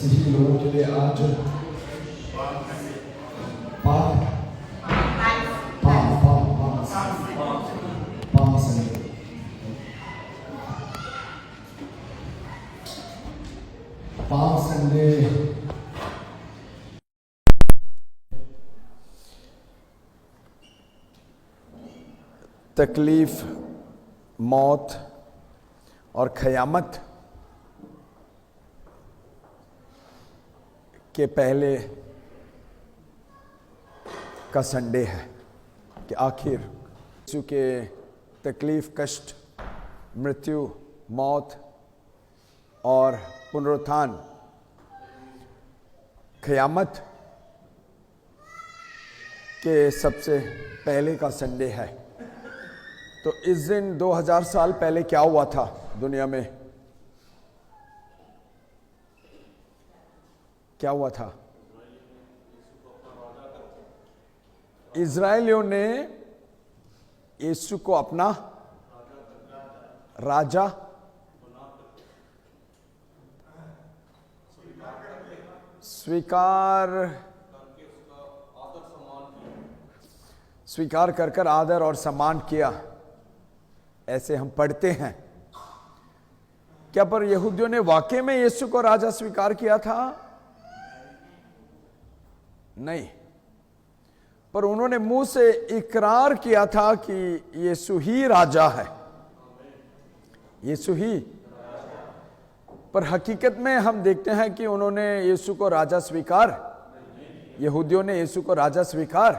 मसीही लोगों के लिए आज पाप संडे। पाप संडे तकलीफ, मौत और क़यामत के पहले का संडे है कि आखिर यीशु के तकलीफ, कष्ट, मृत्यु, मौत और पुनरुत्थान, क़यामत के सबसे पहले का संडे है। तो इस दिन 2000 साल पहले क्या हुआ था दुनिया में? क्या हुआ था? इज़राइलियों ने यीशु को अपना राजा स्वीकार कर आदर और सम्मान किया, ऐसे हम पढ़ते हैं। क्या पर यहूदियों ने वाकई में यीशु को राजा स्वीकार किया था? नहीं, पर उन्होंने मुंह से इकरार किया था कि यीशु ही राजा है, यीशु ही। पर हकीकत में हम देखते हैं कि उन्होंने यीशु को राजा स्वीकार, यहूदियों ने यीशु को राजा स्वीकार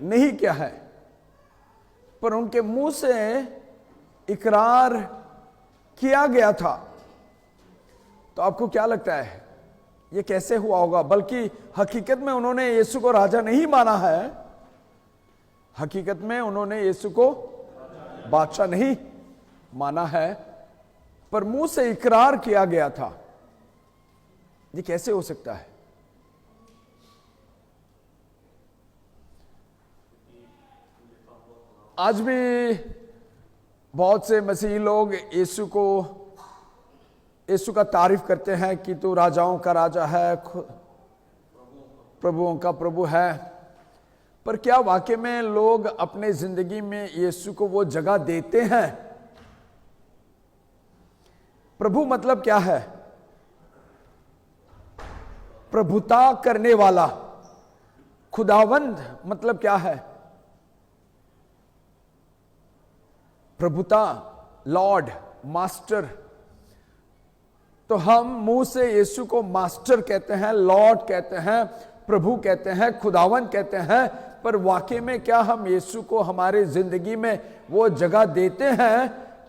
नहीं किया है, पर उनके मुंह से इकरार किया गया था। तो आपको क्या लगता है ये कैसे हुआ होगा? बल्कि हकीकत में उन्होंने यीशु को राजा नहीं माना है, हकीकत में उन्होंने यीशु को बादशाह नहीं माना है, पर मुंह से इकरार किया गया था। ये कैसे हो सकता है? आज भी बहुत से मसीही लोग यीशु का तारीफ करते हैं कि तू राजाओं का राजा है, प्रभुओं का प्रभु है। पर क्या वाकई में लोग अपने जिंदगी में यीशु को वो जगह देते हैं? प्रभु मतलब क्या है? प्रभुता करने वाला। खुदावंद मतलब क्या है? प्रभुता, लॉर्ड, मास्टर। तो हम मुंह से यीशु को मास्टर कहते हैं, लॉर्ड कहते हैं, प्रभु कहते हैं, खुदावंद कहते हैं, पर वाकई में क्या हम यीशु को हमारे जिंदगी में वो जगह देते हैं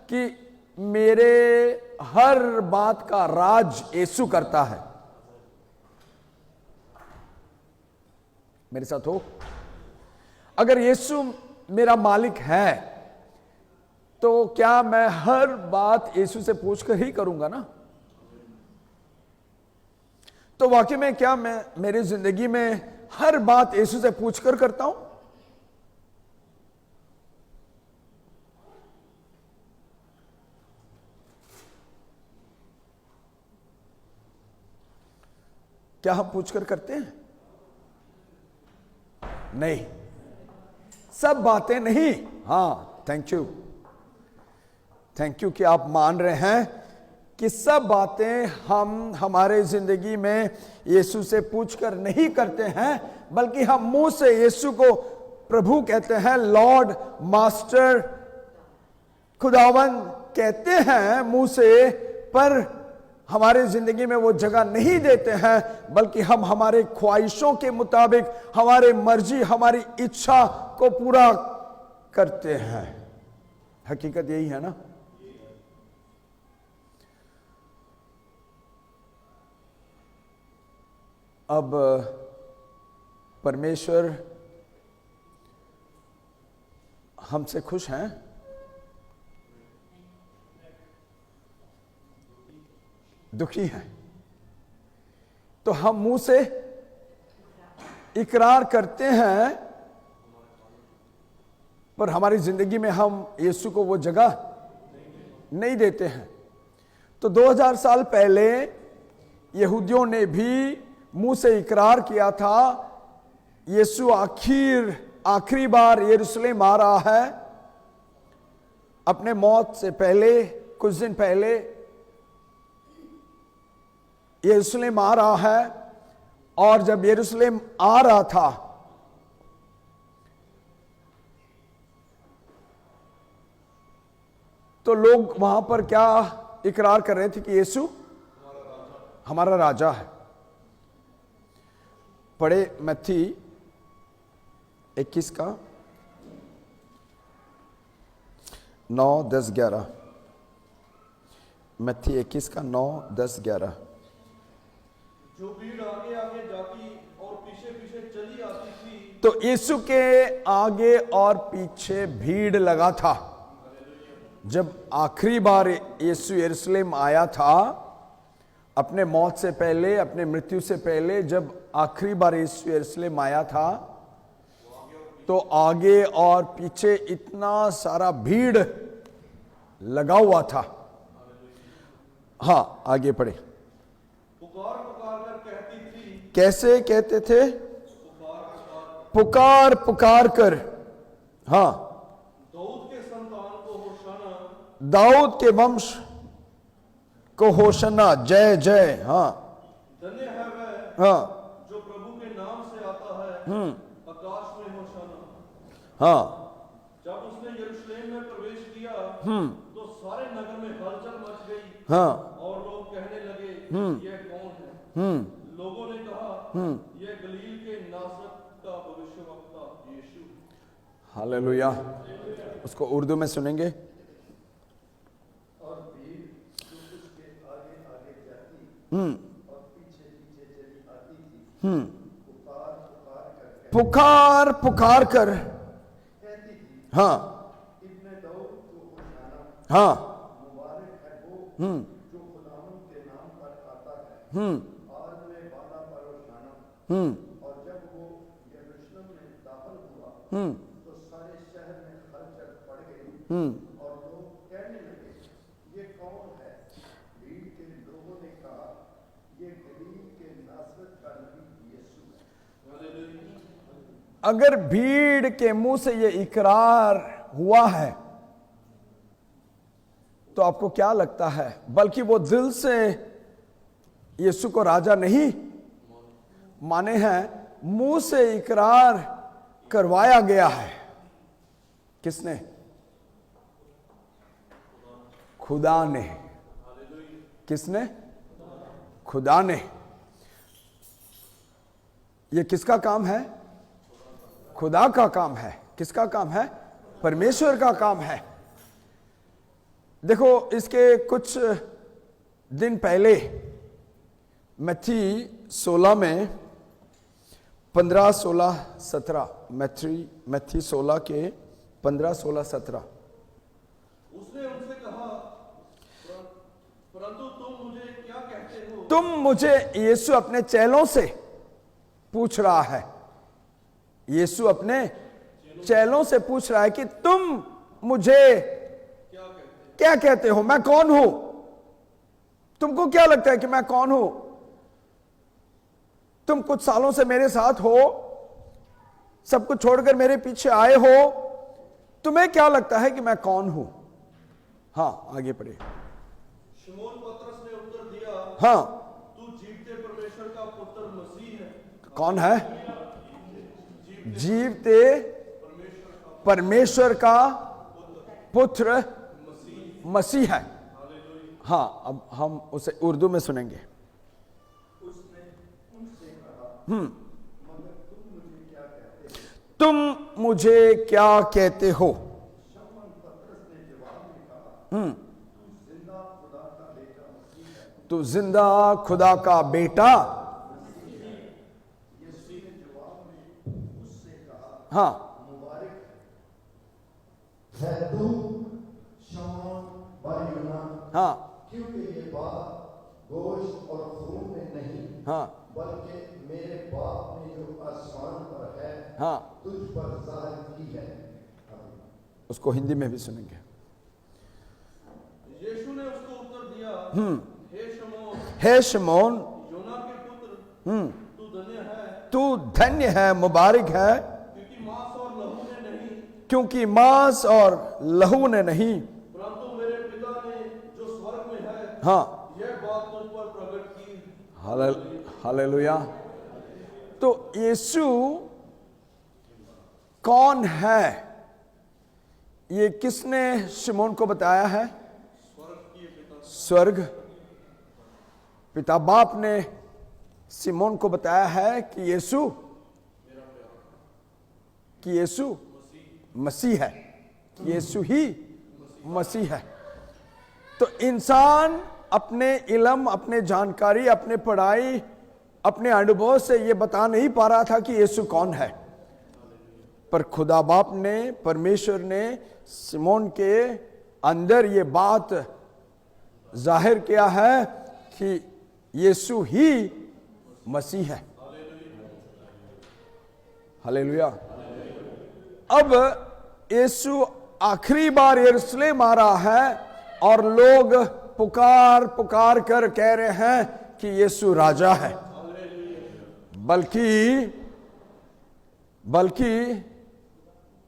कि मेरे हर बात का राज यीशु करता है? मेरे साथ हो? अगर यीशु मेरा मालिक है तो क्या मैं हर बात यीशु से पूछकर ही करूंगा ना? तो वाकई में क्या मैं मेरी जिंदगी में हर बात यीशु से पूछकर करता हूं? क्या हम पूछकर करते हैं? नहीं, सब बातें नहीं। हाँ, थैंक यू कि आप मान रहे हैं कि सब बातें हम हमारे जिंदगी में यीशु से पूछकर नहीं करते हैं, बल्कि हम मुंह से यीशु को प्रभु कहते हैं, लॉर्ड, मास्टर, खुदावंद कहते हैं मुंह से, पर हमारे जिंदगी में वो जगह नहीं देते हैं, बल्कि हम हमारे ख्वाहिशों के मुताबिक हमारे मर्जी, हमारी इच्छा को पूरा करते हैं। हकीकत यही है ना? अब परमेश्वर हमसे खुश हैं? दुखी हैं? तो हम मुंह से इकरार करते हैं, पर हमारी जिंदगी में हम यीशु को वो जगह नहीं देते हैं। तो 2000 साल पहले यहूदियों ने भी मुंह से इकरार किया था यीशु आखिरी बार यरूशलेम आ रहा है। अपने मौत से पहले, कुछ दिन पहले यरूशलेम आ रहा है। और जब यरूशलेम आ रहा था तो लोग वहां पर क्या इकरार कर रहे थे कि यीशु हमारा राजा है। पढ़े मत्ती 21 का 9, 10, 11। मत्ती 21 का 9, 10, 11। जो भीड़ आगे आगे जाती और पीछे पीछे चली आती थी, तो यीशु के आगे और पीछे भीड़ लगा था। जब आखिरी बार यीशु यरूशलेम आया था, अपने मौत से पहले, अपने मृत्यु से पहले, जब आखिरी बार यीशु यरूशलेम आया था तो आगे और पीछे इतना सारा भीड़ लगा हुआ था। हाँ, आगे पढ़े। पुकार पुकार कर कहती थी, कैसे कहते थे? पुकार पुकार कर। हाँ, दाऊद के संतान को होशाना, दाऊद के वंश को होशना, जय जय। हाँ, धन्य है वह हाँ, जो प्रभु के नाम से आता है, आकाश में होशाना। हाँ, जब उसने यरूशलेम में प्रवेश किया तो सारे नगर में हलचल मच गई। हाँ, और लोग कहने लगे, यह कौन है? लोगों ने कहा, यह गलील के नासरत का भविष्यवक्ता यीशु। हालेलुया। उसको उर्दू में सुनेंगे। और भीड़ जो उसके आगे आगे जाती और पीछे पीछे चली आती थी, पुकार पुकार कर कहती थी, हाँ, इब्ने दाऊद को होशाना, हाँ, मुबारक है वो जो खुदावंद के नाम पर आता है, आज में बाला पर होशाना। और जब वो यरूशलेम में दाखिल हुआ तो सारे शहर में हलचल पड़ गई और लोग कहने लगे, ये कौन है? भीड़ के लोगों ने कहा, ये गलील के नासरत का नबी यीशु है। अगर भीड़ के मुंह से ये इकरार हुआ है तो आपको क्या लगता है? बल्कि वो दिल से यीशु को राजा नहीं माने हैं, मुंह से इकरार करवाया गया है। किसने? खुदा ने। किसने? खुदा ने। ये किसका काम है? खुदा का काम है। किसका काम है? परमेश्वर का काम है। देखो, इसके कुछ दिन पहले मत्ती 16 में 15, 16, 17, मत्ती 16 के 15, 16, 17। उसने उनसे कहा, परंतु तुम मुझे क्या कहते हो? तुम मुझे, यीशु अपने चेलों से पूछ रहा है। यीशु अपने चेलों से पूछ रहा है कि तुम मुझे क्या कहते हो? मैं कौन हूं? तुमको क्या लगता है कि मैं कौन हूं? तुम कुछ सालों से मेरे साथ हो, सब कुछ छोड़कर मेरे पीछे आए हो, तुम्हें क्या लगता है कि मैं कौन हूं? हाँ, आगे पढ़िए। शमौन पतरस ने उत्तर दिया, हाँ, तू जीवते परमेश्वर का पुत्र मसीह है। कौन है? जीवते परमेश्वर का पुत्र मसीह है। हाँ, अब हम उसे उर्दू में सुनेंगे। उसने उनसे कहा, मगर तुम मुझे क्या कहते हो? शमौन पतरस ने जवाब में कहा, तू जिंदा खुदा का बेटा। यीशु ने जवाब में उससे कहा, हाँ, मुबारक है तू शमौन बार-योना, हाँ, क्योंकि ये बात गोश्त और खून में नहीं, हाँ, बल्कि मेरे बाप ने जो आसमान पर है, हाँ। तुझ पर जाहिर की है। उसको हिंदी में भी सुनेंगे। यीशु ने उसको उत्तर दिया, हे शमौन, हे शमौन, तू धन्य है, तू धन्य है, मुबारक है, क्योंकि मांस और लहू ने नहीं, क्योंकि मांस और लहू ने नहीं, परंतु मेरे पिता ने जो स्वर्ग में है, हाँ, यह बात तुझ पर प्रकट की। हालेलुया। तो यीशु कौन है, ये किसने शिमोन को बताया है? स्वर्ग पिता बाप ने शिमोन को बताया है कि यीशु मसीह है, कि यीशु ही मसीह है। तो इंसान अपने इल्म, अपने जानकारी, अपने पढ़ाई, अपने अनुभव से ये बता नहीं पा रहा था कि यीशु कौन है, पर खुदा बाप ने, परमेश्वर ने शिमोन के अंदर ये बात जाहिर किया है कि यीशु ही मसीह है। हालेलुया। अब यीशु आखिरी बार यरूशलेम आ रहा है और लोग पुकार पुकार कर कह रहे हैं कि यीशु राजा है, बल्कि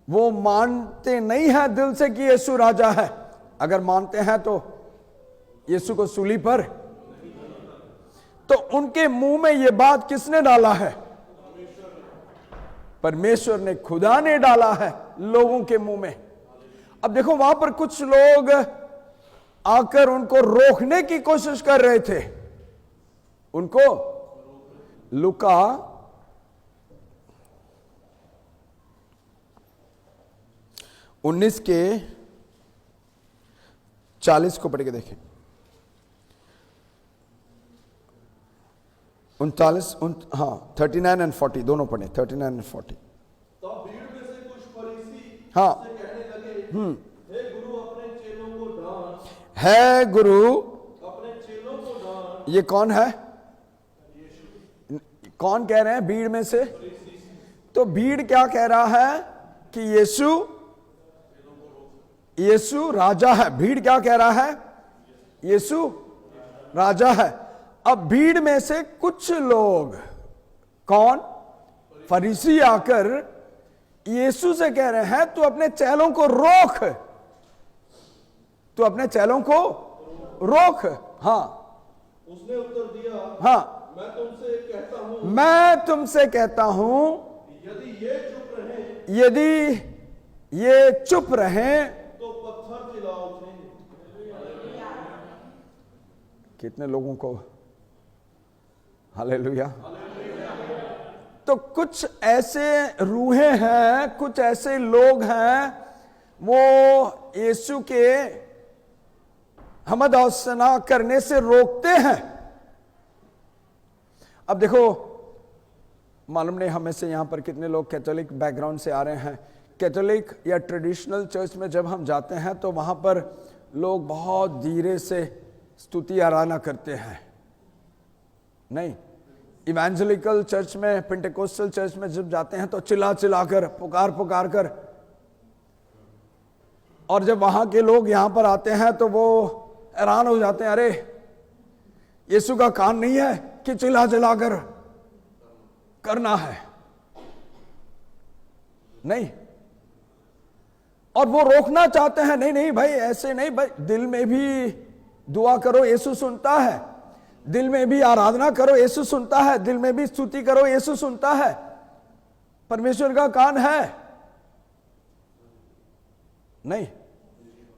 वो मानते नहीं है दिल से कि यीशु राजा है। अगर मानते हैं तो यीशु को सूली पर, तो उनके मुंह में ये बात किसने डाला है? परमेश्वर ने, खुदा ने डाला है लोगों के मुंह में। अब देखो, वहां पर कुछ लोग आकर उनको रोकने की कोशिश कर रहे थे। उनको लूका 19 के 40 को पढ़ के देखें। 39, हाँ 39 और 40 दोनों पढ़े, 39 और 40। तब भीड़ में से कुछ फरीसी हाँ, से कहने लगे, हे गुरु अपने चेलों को डांट, है गुरु, अपने चेलों को डांट। ये कौन है? कौन कह रहे हैं भीड़ में से? तो भीड़ क्या कह रहा है कि यीशु राजा है। भीड़ क्या कह रहा है? यीशु राजा है। अब भीड़ में से कुछ लोग, कौन? फरीसी आकर यीशु से कह रहे हैं तू अपने चेलों को रोक, तू अपने चेलों को रोक। हाँ, उसने उत्तर दिया, हाँ, मैं तुमसे कहता हूं, मैं तुमसे कहता हूं, यदि ये चुप रहें तो पत्थर चिल्ला उठेंगे। कितने लोगों को हालेलुया। तो कुछ ऐसे रूहें हैं, कुछ ऐसे लोग हैं, वो यीशु के हमद और सना करने से रोकते हैं। अब देखो, मालूम नहीं हमें से यहां पर कितने लोग कैथोलिक बैकग्राउंड से आ रहे हैं। कैथोलिक या ट्रेडिशनल चर्च में जब हम जाते हैं तो वहां पर लोग बहुत धीरे से स्तुति आराधना करते हैं। नहीं, इवेंजेलिकल चर्च में, पेंटेकोस्टल चर्च में जब जाते हैं तो चिल्ला चिल्ला कर, पुकार पुकार कर, और जब वहां के लोग यहां पर आते हैं तो वो हैरान हो जाते हैं, अरे यीशु का काम नहीं है कि चिल्ला चिल्ला कर करना है। नहीं, और वो रोकना चाहते हैं, नहीं नहीं भाई ऐसे नहीं भाई, दिल में भी दुआ करो यीशु सुनता है, दिल में भी आराधना करो यीशु सुनता है, दिल में भी स्तुति करो यीशु सुनता है। परमेश्वर का कान है। नहीं,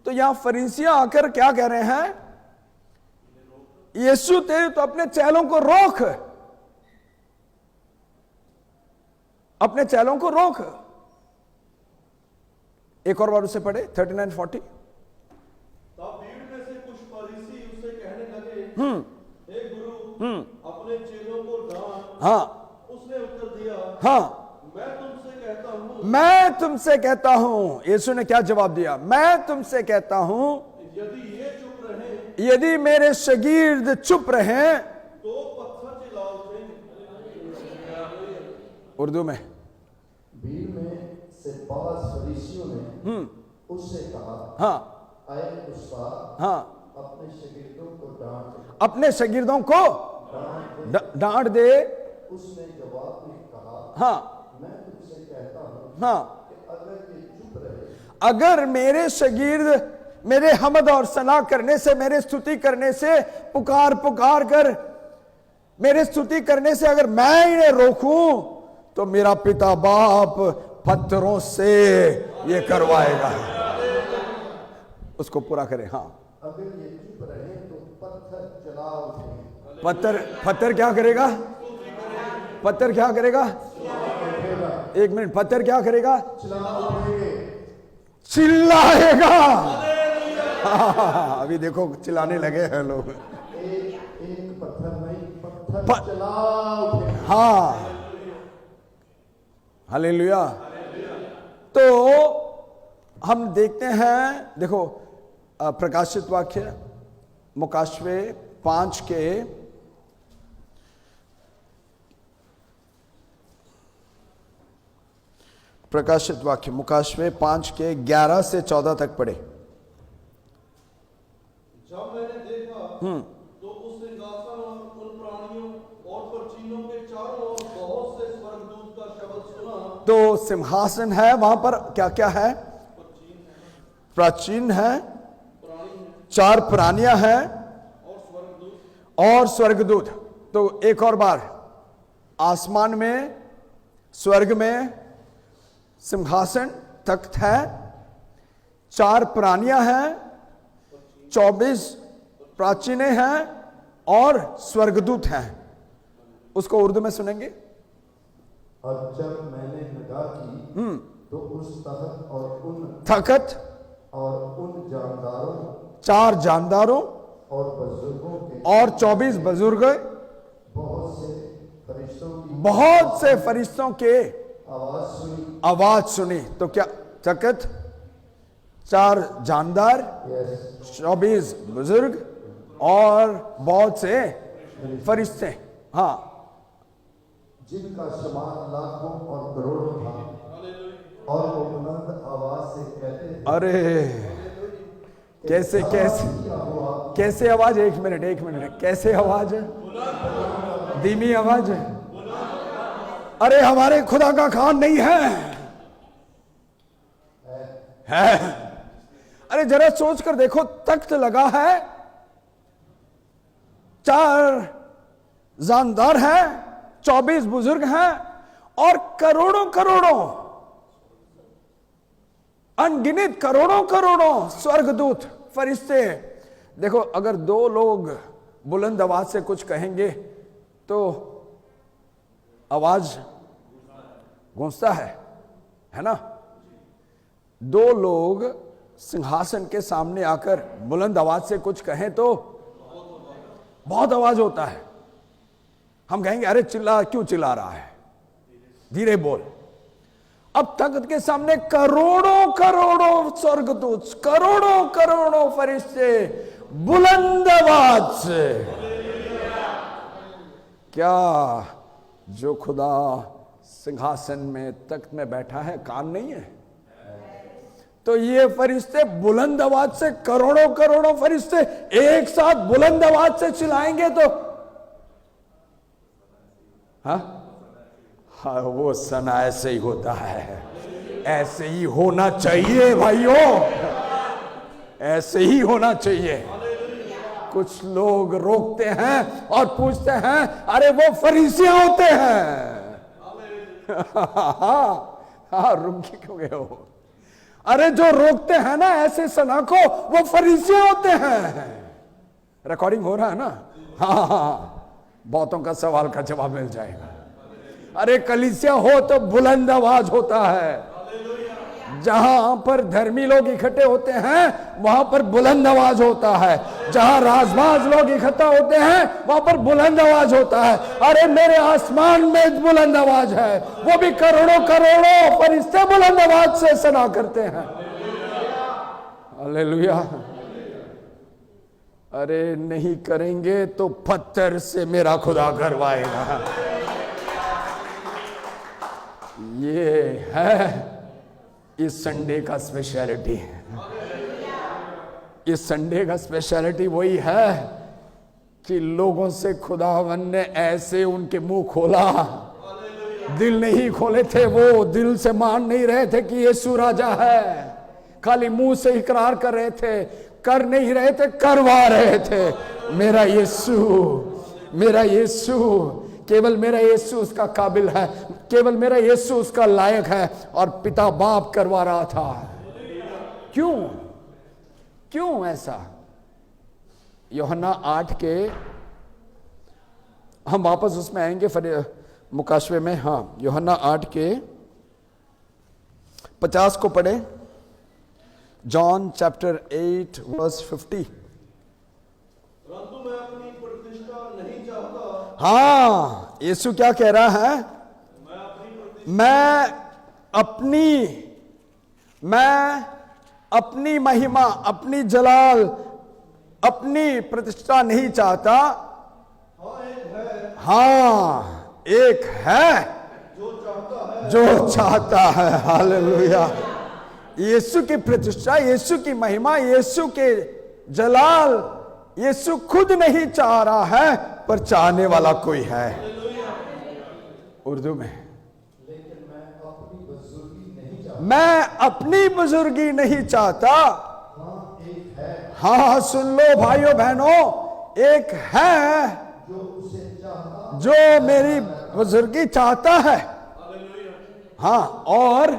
तो यहां फरीसियां आकर क्या कह रहे हैं? यीशु तेरे तो अपने चेलों को रोक, अपने चेलों को रोक। एक और बार उसे पढ़े 39-40। तब भीड़ में से कुछ फरीसी उससे कहने लगे, हे गुरु अपने चेलों को डांट। हाँ, उसने उत्तर दिया, हाँ, मैं तुमसे कहता हूं। यीशु ने क्या जवाब दिया? मैं तुमसे कहता हूं, यदि ये चुप रहे, यदि मेरे शागिर्द चुप रहें तो पत्थर चिल्ला उठेंगे। उर्दू में। भीड़ में से बाज फरीसियों ने उससे कहा, हाँ, आए उस्ताद, हाँ, अपने शागिर्दों को डांट, अपने शागिर्दों को डांट दे। उसने जवाब में कहा, हाँ मैं तुमसे कहता हूँ हाँ, कि अगर ये चुप रहे, अगर मेरे शागिर्द मेरे हमद और सना करने से, मेरे स्तुति करने से, पुकार पुकार कर मेरे स्तुति करने से अगर मैं इन्हें रोकूं, तो मेरा पिता बाप पत्थरों से ये करवाएगा। उसको पूरा करें। हाँ, अगर ये चुप रहे तो पत्थर चला उठेंगे। पत्थर क्या करेगा? पत्थर क्या करेगा? एक मिनट, पत्थर क्या करेगा? चिल्लाएगा। अभी देखो चिल्लाने लगे हैं लोग। एक पत्थर नहीं, पत्थर चला उठेगा। हाँ, हालेलुया। तो हम देखते हैं, देखो प्रकाशित वाक्य मुकाशवे 5 के प्रकाशित वाक्य मुकाशवे 5 के 11 से 14 तक पढ़े। जब मैंने देखा तो उस सिंहासन और उन प्राणियों और परचीनों के चारों ओर बहुत से स्वर्गदूत का शब्द सुना। तो सिंहासन है, वहां पर क्या क्या है? प्राचीन है, 4 प्राणियां हैं और स्वर्गदूत। तो एक और बार, आसमान में, स्वर्ग में सिंहासन, तख्त है, 4 प्राणियां हैं, 24 प्राचीनें हैं और स्वर्गदूत हैं। उसको उर्दू में सुनेंगे। और जब मैंने निगाह की तो उस तख्त और उन जानदारों, 4 जानदारों और बुजुर्गों के और 24 बुजुर्ग, बहुत से फरिश्तों के आवाज सुनी। तो क्या? तख्त, 4 जानदार, 24 बुजुर्ग और बहुत से फरिश्ते। हाँ, जिनका शुमार लाखों और करोड़ों था, और वो बुलंद आवाज से कहते थे, अरे कैसे कैसे कैसे आवाज? एक मिनट, कैसे आवाज है? धीमी आवाज है। अरे हमारे खुदा का खान नहीं है। अरे जरा सोच कर देखो, तख्त लगा है, 4 जानदार हैं, 24 बुजुर्ग हैं और करोड़ों करोड़ों, अनगिनत करोड़ों स्वर्गदूत, फरिश्ते। देखो, अगर 2 लोग बुलंद आवाज से कुछ कहेंगे तो आवाज गूंजता है ना? 2 लोग सिंहासन के सामने आकर बुलंद आवाज से कुछ कहें तो बहुत आवाज होता है। हम कहेंगे अरे क्यों चिल्ला रहा है, धीरे बोल। अब तख्त के सामने करोड़ों स्वर्गदूत, करोड़ों फरिश्ते बुलंद आवाज से, क्या जो खुदा सिंहासन में, तख्त में बैठा है, कान नहीं है? तो ये फरिश्ते बुलंद आवाज से, करोड़ों फरिश्ते एक साथ बुलंद आवाज से चिल्लाएंगे तो हाँ, वो सना ऐसे ही होता है। ऐसे ही होना चाहिए भाइयों, ऐसे ही होना चाहिए। कुछ लोग रोकते हैं और पूछते हैं अरे वो फरीसियां होते हैं। हाँ, रुक क्यों गए हो? अरे जो रोकते हैं ना ऐसे सना को, वो फरीसियां होते हैं। रिकॉर्डिंग हो रहा है ना? हाँ, बहुतों का सवाल का जवाब मिल जाएगा। अरे कलीसिया हो तो बुलंद आवाज होता है। जहां पर धर्मी लोग इकट्ठे होते हैं वहां पर बुलंद आवाज होता है। जहां राजबाज लोग इकट्ठा होते हैं वहां पर बुलंद आवाज होता है। अरे मेरे आसमान में बुलंद आवाज है, वो भी करोड़ों फरिश्ते बुलंद आवाज से सना करते हैं। हालेलुया। अरे नहीं करेंगे तो पत्थर से मेरा खुदा करवाएगा। ये है इस संडे का स्पेशलिटी है। इस संडे का स्पेशलिटी वही है कि लोगों से खुदावन ने ऐसे उनके मुंह खोला, दिल नहीं खोले थे, वो दिल से मान नहीं रहे थे कि यीशु राजा है, खाली मुंह से इकरार कर रहे थे, कर नहीं रहे थे, करवा रहे थे। मेरा यीशु, मेरा यीशु, केवल मेरा यीशु उसका काबिल है, केवल मेरा यीशु उसका लायक है, और पिता बाप करवा रहा था। क्यों, क्यों ऐसा? यूहन्ना 8 के, हम वापस उसमें आएंगे फिर मुकाशवे में। हाँ, यूहन्ना 8 के 50 को पढ़े। John chapter 8 verse 50। परंतु मैं अपनी प्रतिष्ठा नहीं चाहता। हाँ, यीशु क्या कह रहा है? मैं अपनी महिमा, अपनी जलाल, अपनी प्रतिष्ठा नहीं चाहता। हाँ, एक है जो चाहता है। हालेलुया। यीशु की प्रतिष्ठा, यीशु की महिमा, यीशु के जलाल यीशु खुद नहीं चाह रहा है, पर चाहने वाला कोई है। उर्दू में, मैं अपनी बुजुर्गी नहीं चाहता। हाँ, सुन लो भाइयों बहनों, एक है जो मेरी बुजुर्गी चाहता है। हाँ, और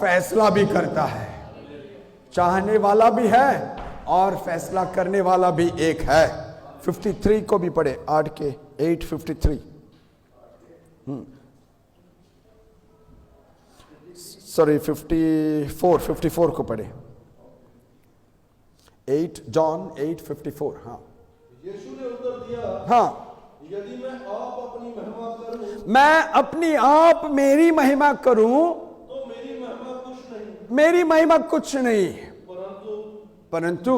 फैसला भी करता है। चाहने वाला भी है और फैसला करने वाला भी एक है। 53 को भी पढ़े, 8 के 8:53। सॉरी, 54 को पढ़े। 8 जॉन 8:54। हाँ, यीशु ने उत्तर दिया, हाँ, यदि मैं आप अपनी महिमा करूं, मैं अपनी आप मेरी महिमा करूं तो मेरी महिमा कुछ नहीं, मेरी महिमा कुछ नहीं, परंतु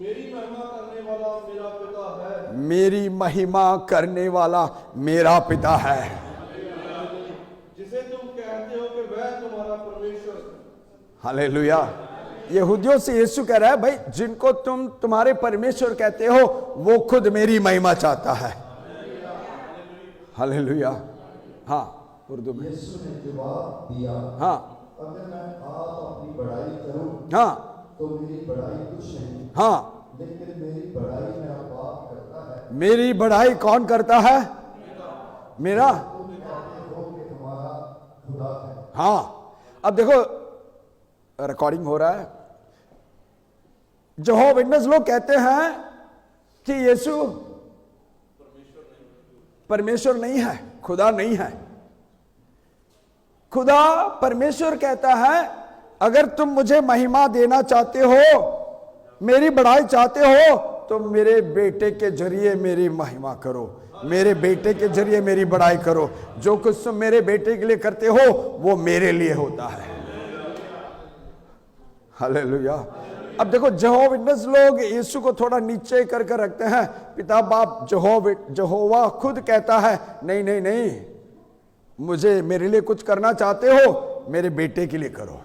मेरी महिमा करने वाला मेरा पिता है। मेरी महिमा करने वाला मेरा पिता है, जिसे तुम कहते हो कि वह तुम्हारा परमेश्वर है। हालेलुया। यहूदियों से यीशु कह रहा है, भाई जिनको तुम तुम्हारे परमेश्वर कहते हो, वो खुद मेरी महिमा चाहता है। हालेलुया। हाँ, उर्दू में। यीशु ने जवाब दिया, हाँ, अगर मैं आप अपनी बड़ाई करूं, हाँ, तो मेरी बड़ाई कुछ नहीं, हाँ, लेकिन मेरी बड़ाई मेरा बाप करता है। मेरी बढ़ाई कौन करता है? मेरा। तुम कहते हो कि हमारा खुदा है। हाँ, अब देखो रिकॉर्डिंग हो रहा है। यहोवा विटनेस लोग कहते हैं कि यीशु परमेश्वर नहीं है, खुदा नहीं है। खुदा परमेश्वर कहता है, अगर तुम मुझे महिमा देना चाहते हो, मेरी बढ़ाई चाहते हो, तो मेरे बेटे के जरिए मेरी महिमा करो, मेरे बेटे के जरिए मेरी बढ़ाई करो। जो कुछ तुम मेरे बेटे के लिए करते हो, वो मेरे लिए होता है। हालेलुया। अब देखो, यहोवा विटनेस लोग यीशु को थोड़ा नीचे करके रखते हैं। पिता बाप यहोवा खुद कहता है, नहीं नहीं नहीं, मुझे मेरे लिए कुछ करना चाहते हो, मेरे बेटे के लिए करो।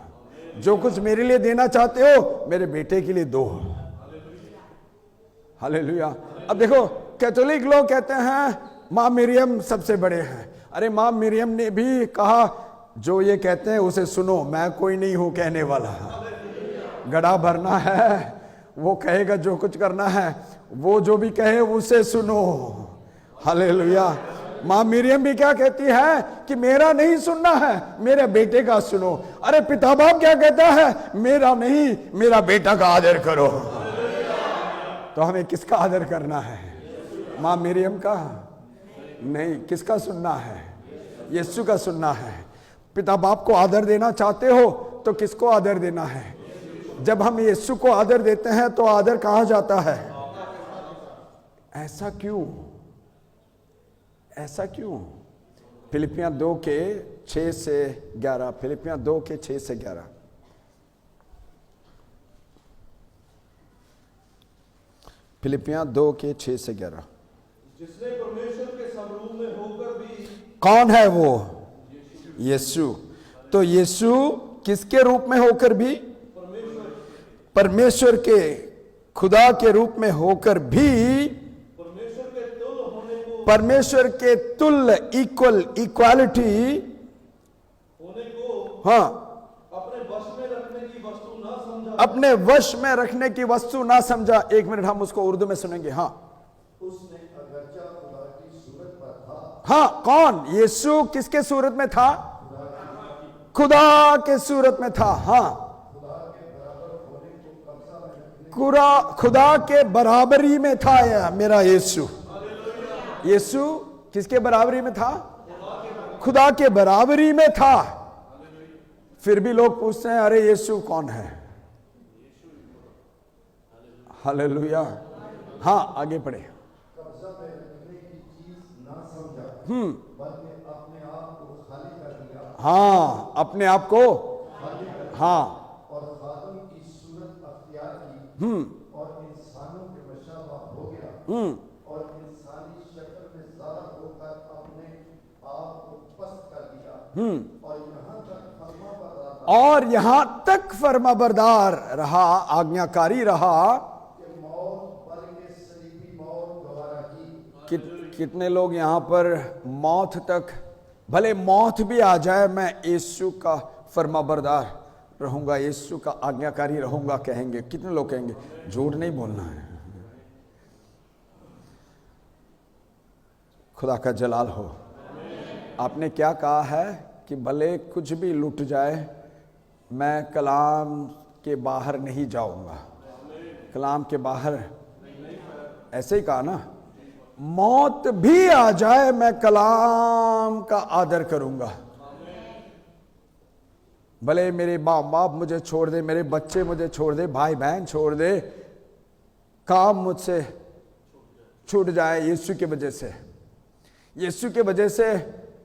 जो कुछ मेरे लिए देना चाहते हो, मेरे बेटे के लिए दो। हालेलुया। अब देखो, कैथोलिक लोग कहते हैं माँ मरियम सबसे बड़े हैं। अरे माँ मरियम ने भी कहा, जो ये कहते हैं उसे सुनो, मैं कोई नहीं हूं कहने वाला। गड़ा भरना है, वो कहेगा जो कुछ करना है, वो जो भी कहे उसे सुनो। हालेलुया। माँ मरियम भी क्या कहती है कि मेरा नहीं सुनना है, मेरे बेटे का सुनो। अरे पिता बाप क्या कहता है, मेरा नहीं, मेरा बेटा का आदर करो। तो हमें किसका आदर करना है? माँ मरियम का नहीं, किसका सुनना है? यीशु का सुनना है। पिता बाप को आदर देना चाहते हो तो किसको आदर देना है? जब हम यीशु को आदर देते हैं तो आदर कहा जाता है। ऐसा क्यों? ऐसा क्यों? फिलिपियां 2 के 6 से 11। फिलिपियां 2 के 6 से 11। फिलिपियां 2 के 6 से 11। जिसने परमेश्वर के समरूप में होकर भी, कौन है वो? यीशु। तो यीशु किसके रूप में होकर भी? परमेश्वर के, खुदा के रूप में होकर भी परमेश्वर के तुल्य, इक्वालिटी, होने को हाँ, अपने वश में रखने की वस्तु ना समझा। अपने वश में रखने की वस्तु ना समझा। एक मिनट हम उसको उर्दू में सुनेंगे। हाँ उसने अगरचा खुदा की सूरत पर था, हाँ, कौन? यीशु किसके सूरत में था? खुदा के सूरत में था। हाँ, खुदा के बराबरी में था यह मेरा यीशु। यीशु किसके बराबरी में था? खुदा के बराबरी में था। फिर भी लोग पूछते हैं अरे यीशु कौन है? हालेलुया। हाँ, आगे पढ़े। कब्जा में रखने की चीज ना समझा, बल्कि अपने आप को खाली कर दिया। हाँ, अपने आप को, हाँ, और खादम की सूरत अख्तियार की, और इंसानों के मशाबा हो गया, और इंसानी शक्ल में ज़ाहिर होकर अपने आप को पस्त कर दिया, और यहाँ तक फरमाबरदार रहा, आज्ञाकारी रहा। कि मौत पर के सलीबी मौत गवारा की। कितने लोग यहाँ पर मौत तक, भले मौत भी आ जाए मैं यीशु का फरमाबरदार रहूंगा, यीशु का आज्ञाकारी रहूंगा कहेंगे? कितने लोग कहेंगे? झूठ नहीं बोलना है। खुदा का जलाल हो। आपने क्या कहा है कि भले कुछ भी लुट जाए मैं कलाम के बाहर नहीं जाऊंगा। कलाम के बाहर, ऐसे ही कहा ना, मौत भी आ जाए मैं कलाम का आदर करूंगा। भले मेरे माँ बाप मुझे छोड़ दे, मेरे बच्चे मुझे छोड़ दे, भाई बहन छोड़ दे, काम मुझसे छूट जाए यीशु की वजह से, यीशु की वजह से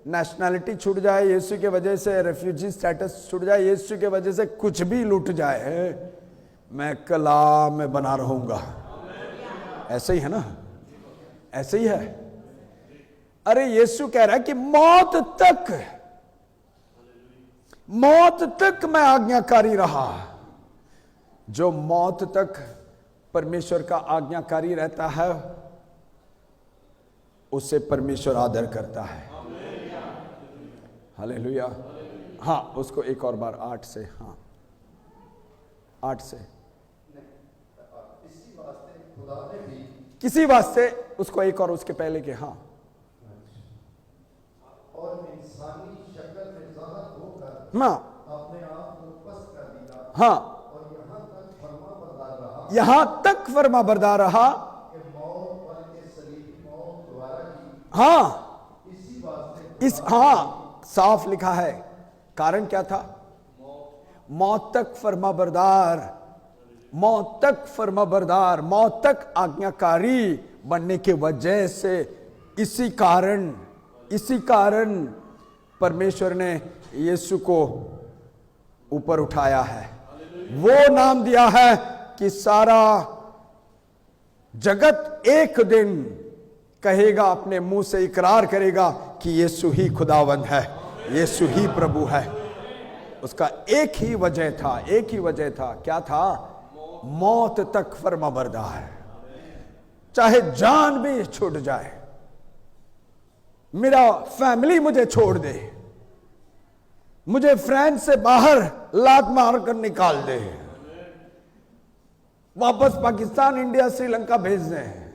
नेशनैलिटी छूट जाए, यीशु की वजह से रेफ्यूजी स्टेटस छूट जाए, यीशु की वजह से कुछ भी लूट जाए, मैं कलाम में बना रहूंगा। ऐसे ही है ना? ऐसे ही है। अरे यीशु कह रहा है कि मौत तक मैं आज्ञाकारी रहा। जो मौत तक परमेश्वर का आज्ञाकारी रहता है उससे परमेश्वर आदर करता है। हालेलुया। हाँ, उसको एक और बार 8 से, हाँ 8 से। इसी वास्ते खुदा ने भी, किसी वास्ते, उसको एक और उसके पहले के, हाँ, और इंसानी शक्ल में ज़ाहिर होकर हाँ, अपने आप को पस्त कर दिया, हाँ, और यहां तक फरमाबरदार रहा कि मौत पर के सलीबी मौत द्वारा की। हाँ, इसी वास्ते इस, हाँ, साफ लिखा है। कारण क्या था? मौत तक फरमाबरदार, मौत तक फरमाबरदार, मौत तक आज्ञाकारी बनने के वजह से, इसी कारण परमेश्वर ने यीशु को ऊपर उठाया है। वो नाम दिया है कि सारा जगत एक दिन कहेगा, अपने मुंह से इकरार करेगा कि यीशु ही खुदावंद है, यीशु ही प्रभु है। उसका एक ही वजह था। क्या था? मौत तक फरमाबरदार। चाहे जान भी छूट जाए, मेरा फैमिली मुझे छोड़ दे, मुझे फ्रेंड से बाहर लात मार कर निकाल दे, वापस पाकिस्तान, इंडिया, श्रीलंका भेज दें,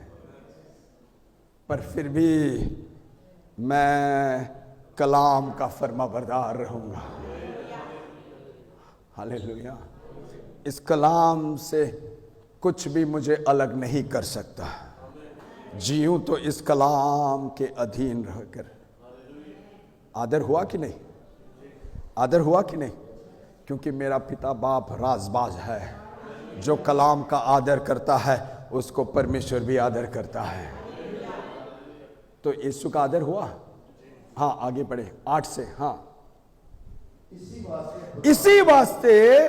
पर फिर भी मैं कलाम का फरमाबरदार रहूंगा। हालेलुया। इस कलाम से कुछ भी मुझे अलग नहीं कर सकता। जीऊं तो इस कलाम के अधीन रहकर। आदर हुआ कि नहीं? आदर हुआ कि नहीं? क्योंकि मेरा पिता बाप राजबाज है। जो कलाम का आदर करता है उसको परमेश्वर भी आदर करता है। तो यीशु का आदर हुआ। हाँ, आगे पढ़े 8 से। हाँ, इसी वास्ते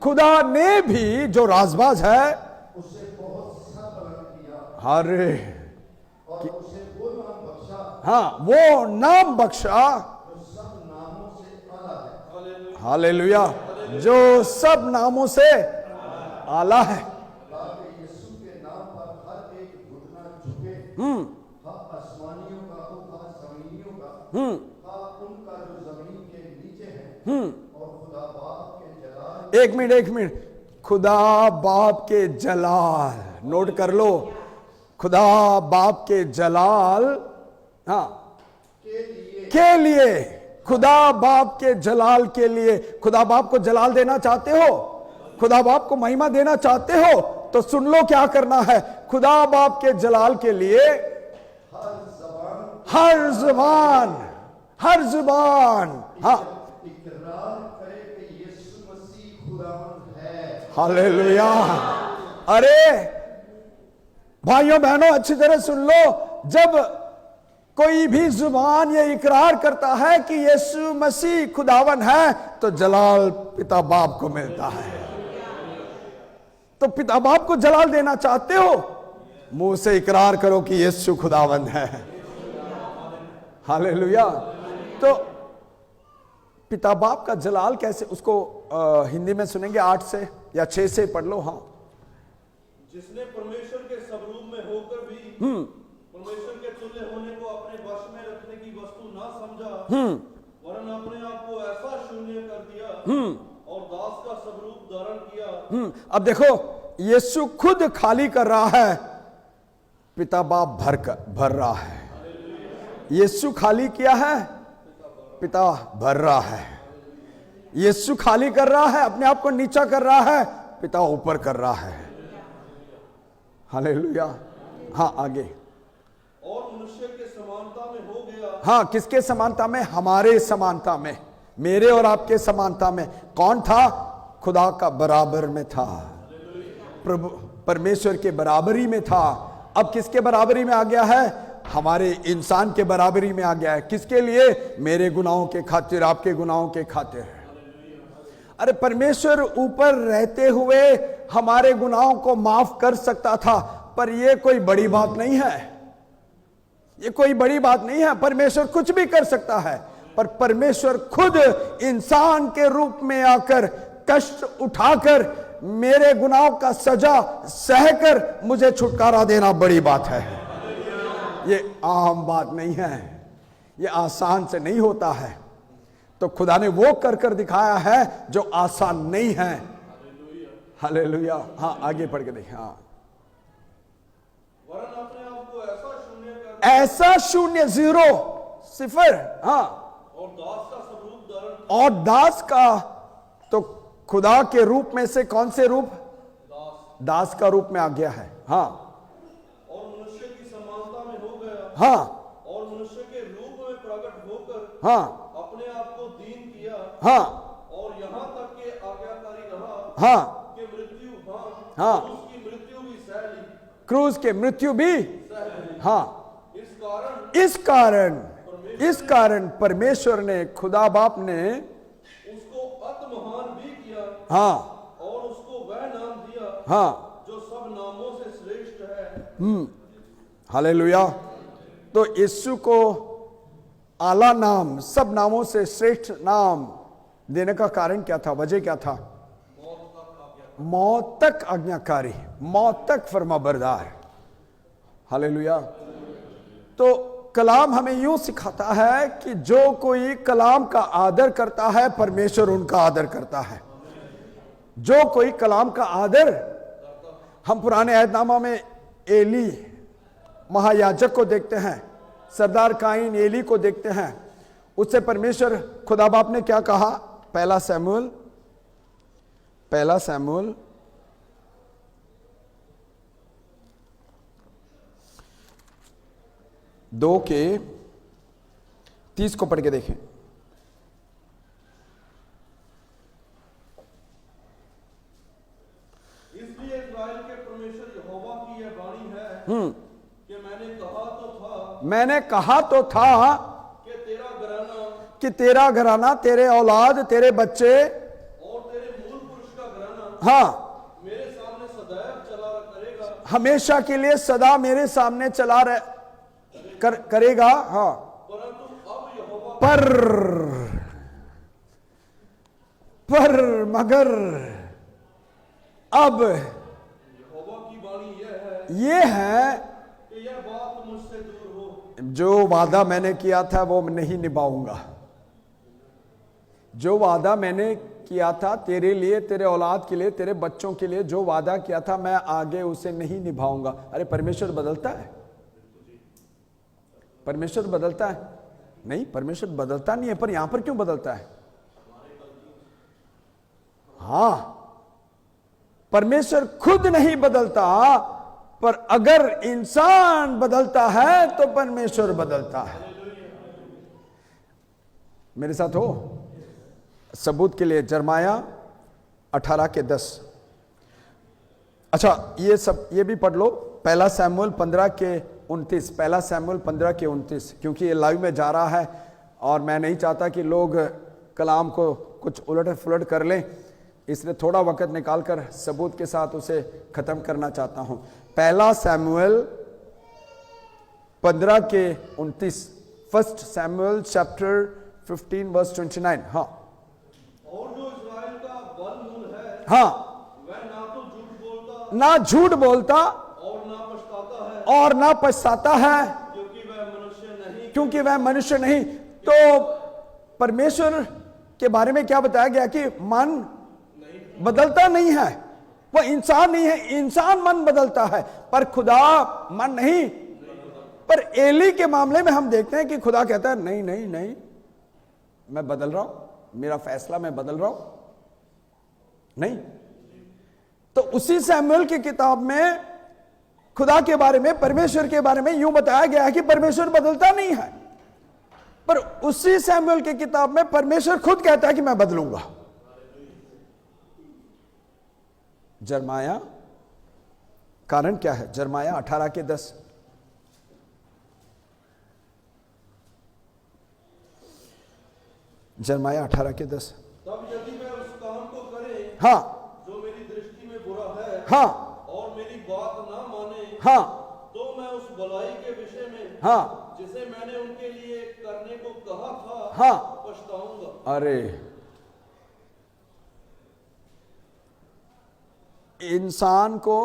खुदा ने भी जो राजबाज है उसे बहुत सा बुलंद किया, हरे, और उसे वो नाम बख्शा हाँ, वो नाम बख्शा जो सब नामों से आला है। हालेलुया, जो सब नामों से आला है। ताकि यीशु के नाम पर हर एक घुटना झुके एक मिनट, खुदा बाप के जलाल, नोट कर लो, खुदा बाप के जलाल, हाँ, के लिए, खुदा बाप के जलाल के लिए। खुदा बाप को जलाल देना चाहते हो, खुदा बाप को महिमा देना चाहते हो, तो सुन लो क्या करना है। खुदा बाप के जलाल के लिए हर जुबान, हाँ, इकरार करे कि यीशु मसीह खुदावंद है। हालेलुया। अरे भाइयों बहनों, अच्छी तरह सुन लो, जब कोई भी जुबान ये इकरार करता है कि यीशु मसीह खुदावन है, तो जलाल पिता बाप को मिलता है। तो पिता बाप को जलाल देना चाहते हो, मुंह से इकरार करो कि यीशु खुदावन है। हालेलुया। तो पिता बाप का जलाल कैसे, उसको हिंदी में सुनेंगे 8 से या 6 से पढ़ लो। हाँ, जिसने परमेश्वर के स्वरूप में होकर भी परमेश्वर के तुल्य होने को अपने वश में रखने की वस्तु ना समझा, वरन अपने आप को ऐसा शून्य कर दिया और दास का स्वरूप धारण किया। अब देखो, यीशु खुद खाली कर रहा है, पिता बाप भर रहा है। यीशु खाली किया है, पिता भर रहा है। यीशु खाली कर रहा है, अपने आप को नीचा कर रहा है, पिता ऊपर कर रहा है। हालेलुया। हाँ, आगे। और मनुष्य के समानता में हो गया। हाँ, किसके समानता में? हमारे समानता में, मेरे और आपके समानता में। कौन था? खुदा का बराबर में था, प्रभु परमेश्वर के बराबरी में था। अब किसके बराबरी में आ गया है? हमारे इंसान के बराबरी में आ गया है। किसके लिए? मेरे गुनाहों के खातिर, आपके गुनाहों के खातिर। अरे परमेश्वर ऊपर रहते हुए हमारे गुनाहों को माफ कर सकता था, पर यह कोई बड़ी बात नहीं है। ये कोई बड़ी बात नहीं है। परमेश्वर कुछ भी कर सकता है, पर परमेश्वर खुद इंसान के रूप में आकर, कष्ट उठाकर, मेरे गुनाहों का सजा सहकर मुझे छुटकारा देना बड़ी बात है। ये आम बात नहीं है, ये आसान से नहीं होता है। तो खुदा ने वो कर दिखाया है जो आसान नहीं है। हालेलुया। हाँ, आगे पढ़ के देखें। हाँ, वरन अपने आप को ऐसा शून्य कर, ऐसा शून्य, जीरो, सिफर। हाँ, और दास का स्वरूप धारण, और दास का, तो खुदा के रूप में से कौन से रूप? दास का रूप में आ गया है। हाँ, और मनुष्य की समानता में हो गया। हाँ, और मनुष्य के रूप में प्रकट होकर हाँ, अपने आप को दीन किया। हाँ, और यहाँ तक के आज्ञाकारी रहा हाँ, कि मृत्यु, हाँ, उसकी मृत्यु भी सह ली। क्रूस के मृत्यु भी। हाँ, इस कारण परमेश्वर ने, खुदा बाप ने उसको अति महान भी किया। हाँ, और उसको वह नाम दिया, हाँ, जो सब नामों से श्रेष्ठ है। हालेलुया। तो यीशु को आला नाम, सब नामों से श्रेष्ठ नाम देने का कारण क्या था? वजह क्या था? मौत तक आज्ञाकारी, मौत तक फरमाबरदार। हालेलुया। तो कलाम हमें यूं सिखाता है कि जो कोई कलाम का आदर करता है, परमेश्वर उनका आदर करता है। जो कोई कलाम का आदर, हम पुराने अहदनामा में एली महायाजक को देखते हैं, सरदार काइन एली को देखते हैं। उससे परमेश्वर, खुदा बाप ने क्या कहा? पहला सैमुएल 2:30 को पढ़ के देखें। इसलिए इस्राएल के परमेश्वर यहोवा की यह वाणी है कि मैंने कहा तो था कि तेरा घराना, तेरे औलाद, तेरे बच्चे और तेरे मूल पुरुष का घराना, हाँ, मेरे सामने सदैव चला करेगा। हमेशा के लिए सदा मेरे सामने चला करेगा। हाँ, परंतु अब यहोवा मगर अब यहोवा की वाणी ये है कि यह बात मुझसे दूर हो। जो वादा मैंने किया था वो नहीं निभाऊंगा। जो वादा मैंने किया था तेरे लिए, तेरे औलाद के लिए, तेरे बच्चों के लिए, जो वादा किया था मैं आगे उसे नहीं निभाऊंगा। अरे परमेश्वर बदलता है? परमेश्वर बदलता है? नहीं, परमेश्वर बदलता नहीं है। पर यहां पर क्यों बदलता है? हां, परमेश्वर खुद नहीं बदलता, पर अगर इंसान बदलता है तो परमेश्वर बदलता है। मेरे साथ हो? सबूत के लिए यिर्मयाह 18:10। अच्छा, ये भी पढ़ लो, पहला शमूएल 15:29। पहला शमूएल 15:29, क्योंकि ये लाइव में जा रहा है और मैं नहीं चाहता कि लोग कलाम को कुछ उलट फुलट कर लें, इसलिए थोड़ा वक्त निकालकर सबूत के साथ उसे खत्म करना चाहता हूं। पहला शमूएल 15:29। फर्स्ट शमूएल चैप्टर 15:29। हाँ, और जो इस्राएल का बलमूल है, हाँ, वह ना तो झूठ बोलता और ना पछताता है, क्योंकि वह मनुष्य नहीं। तो परमेश्वर के बारे में क्या बताया गया कि मन बदलता नहीं है, वह इंसान नहीं है। इंसान मन बदलता है पर खुदा मन नहीं। पर एली के मामले में हम देखते हैं कि खुदा कहता है नहीं नहीं नहीं, मैं बदल रहा हूं, मेरा फैसला मैं बदल रहा हूं। नहीं, तो उसी शमूएल की किताब में खुदा के बारे में, परमेश्वर के बारे में यूं बताया गया है कि परमेश्वर बदलता नहीं है। पर उसी शमूएल की किताब में परमेश्वर खुद कहता है कि मैं बदलूंगा। यिर्मयाह, कारण क्या है? यिर्मयाह 18:10। यिर्मयाह 18:10। तब यदि वह उस काम को करे, हाँ, जो मेरी दृष्टि में बुरा है, हाँ, और मेरी बात ना माने, हाँ, तो मैं उस भलाई के विषय में, हाँ, जिसे मैंने उनके लिए करने को कहा था, हाँ, पछताऊंगा। अरे, इंसान को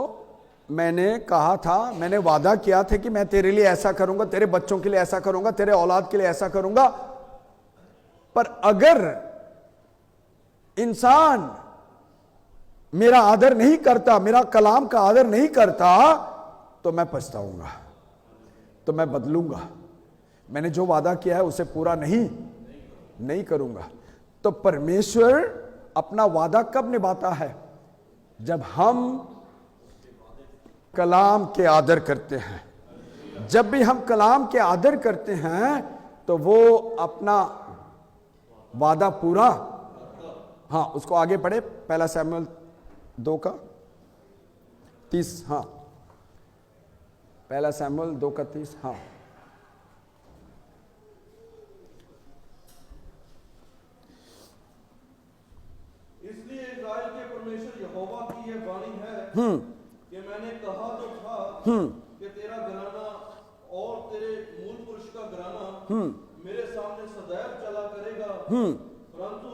मैंने कहा था, मैंने वादा किया था कि मैं तेरे लिए ऐसा करूंगा, तेरे बच्चों के लिए ऐसा करूंगा, तेरे औलाद के लिए ऐसा करूंगा। पर अगर इंसान मेरा आदर नहीं करता, मेरा कलाम का आदर नहीं करता, तो मैं पछताऊंगा, तो मैं बदलूंगा। मैंने जो वादा किया है उसे पूरा नहीं करूंगा। तो परमेश्वर अपना वादा कब निभाता है? जब हम कलाम के आदर करते हैं। जब भी हम कलाम के आदर करते हैं तो वो अपना वादा पूरा, हाँ, उसको आगे पढ़े, पहला शमूएल 2:30। हाँ, पहला शमूएल 2:30। हाँ, इसलिए इस्राएल के परमेश्वर यहोवा की यह वाणी है कि मैंने कहा तो था कि तेरा घराना और तेरे मूल पुरुष का घराना मेरे सामने सदैव चला करेगा, परंतु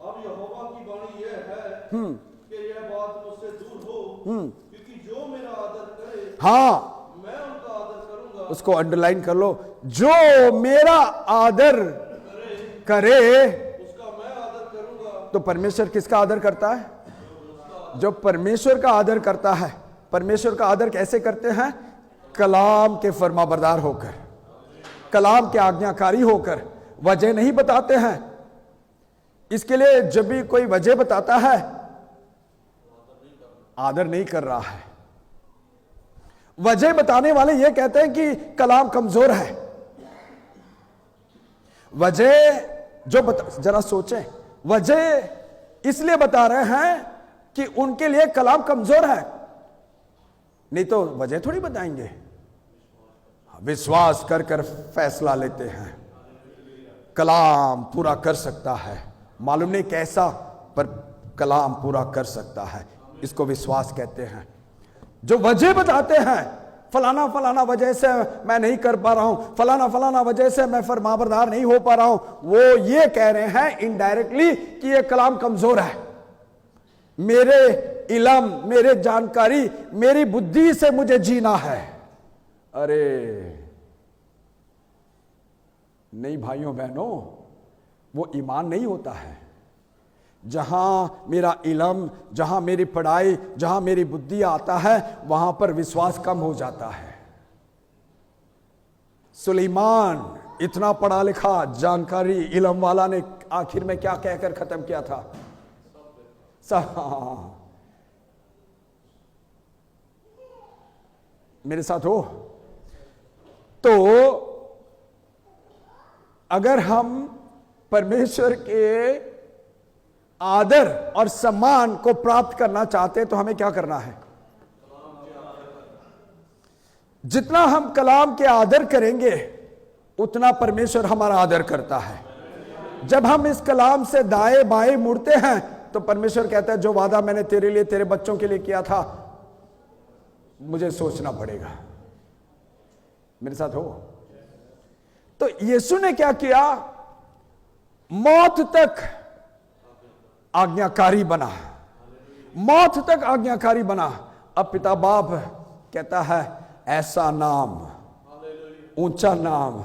अब यहोवा की वाणी यह है कि यह बात मुझसे दूर हो, क्योंकि जो मेरा आदर करे, हाँ, मैं उनका आदर करूंगा। उसको अंडरलाइन कर लो, जो मेरा आदर करे, उसका मैं आदर करूंगा। तो परमेश्वर किसका आदर करता है? जो परमेश्वर का आदर करता है। परमेश्वर का आदर कैसे करते हैं? कलाम के फरमाबरदार होकर, कलाम के आज्ञाकारी होकर। वजह नहीं बताते हैं। इसके लिए जब भी कोई वजह बताता है, आदर नहीं कर रहा है। वजह बताने वाले ये कहते हैं कि कलाम कमजोर है। वजह जो जरा सोचें, वजह इसलिए बता रहे हैं कि उनके लिए कलाम कमजोर है, नहीं तो वजह थोड़ी बताएंगे। विश्वास कर कर फैसला लेते हैं, कलाम पूरा कर सकता है। मालूम नहीं कैसा, पर कलाम पूरा कर सकता है। इसको विश्वास कहते हैं। जो वजह बताते हैं, फलाना फलाना वजह से मैं नहीं कर पा रहा हूं, फलाना फलाना वजह से मैं फरमाबरदार नहीं हो पा रहा हूं, वो ये कह रहे हैं इनडायरेक्टली कि ये कलाम कमजोर है। मेरे इल्म, मेरे जानकारी, मेरी बुद्धि से मुझे जीना है। अरे नहीं भाइयों बहनों, वो ईमान नहीं होता है। जहां मेरा इल्म, जहां मेरी पढ़ाई, जहां मेरी बुद्धि आता है, वहां पर विश्वास कम हो जाता है। सुलेमान इतना पढ़ा लिखा, जानकारी, इल्म वाला ने आखिर में क्या कहकर खत्म किया था? सब मेरे साथ हो? तो अगर हम परमेश्वर के आदर और सम्मान को प्राप्त करना चाहते हैं तो हमें क्या करना है? जितना हम कलाम के आदर करेंगे उतना परमेश्वर हमारा आदर करता है। जब हम इस कलाम से दाएं बाएं मुड़ते हैं तो परमेश्वर कहता है जो वादा मैंने तेरे लिए, तेरे बच्चों के लिए किया था, मुझे सोचना पड़ेगा। मेरे साथ हो? तो यीशु ने क्या किया? मौत तक आज्ञाकारी बना, मौत तक आज्ञाकारी बना। अब पिता बाप कहता है ऐसा नाम, ऊंचा नाम,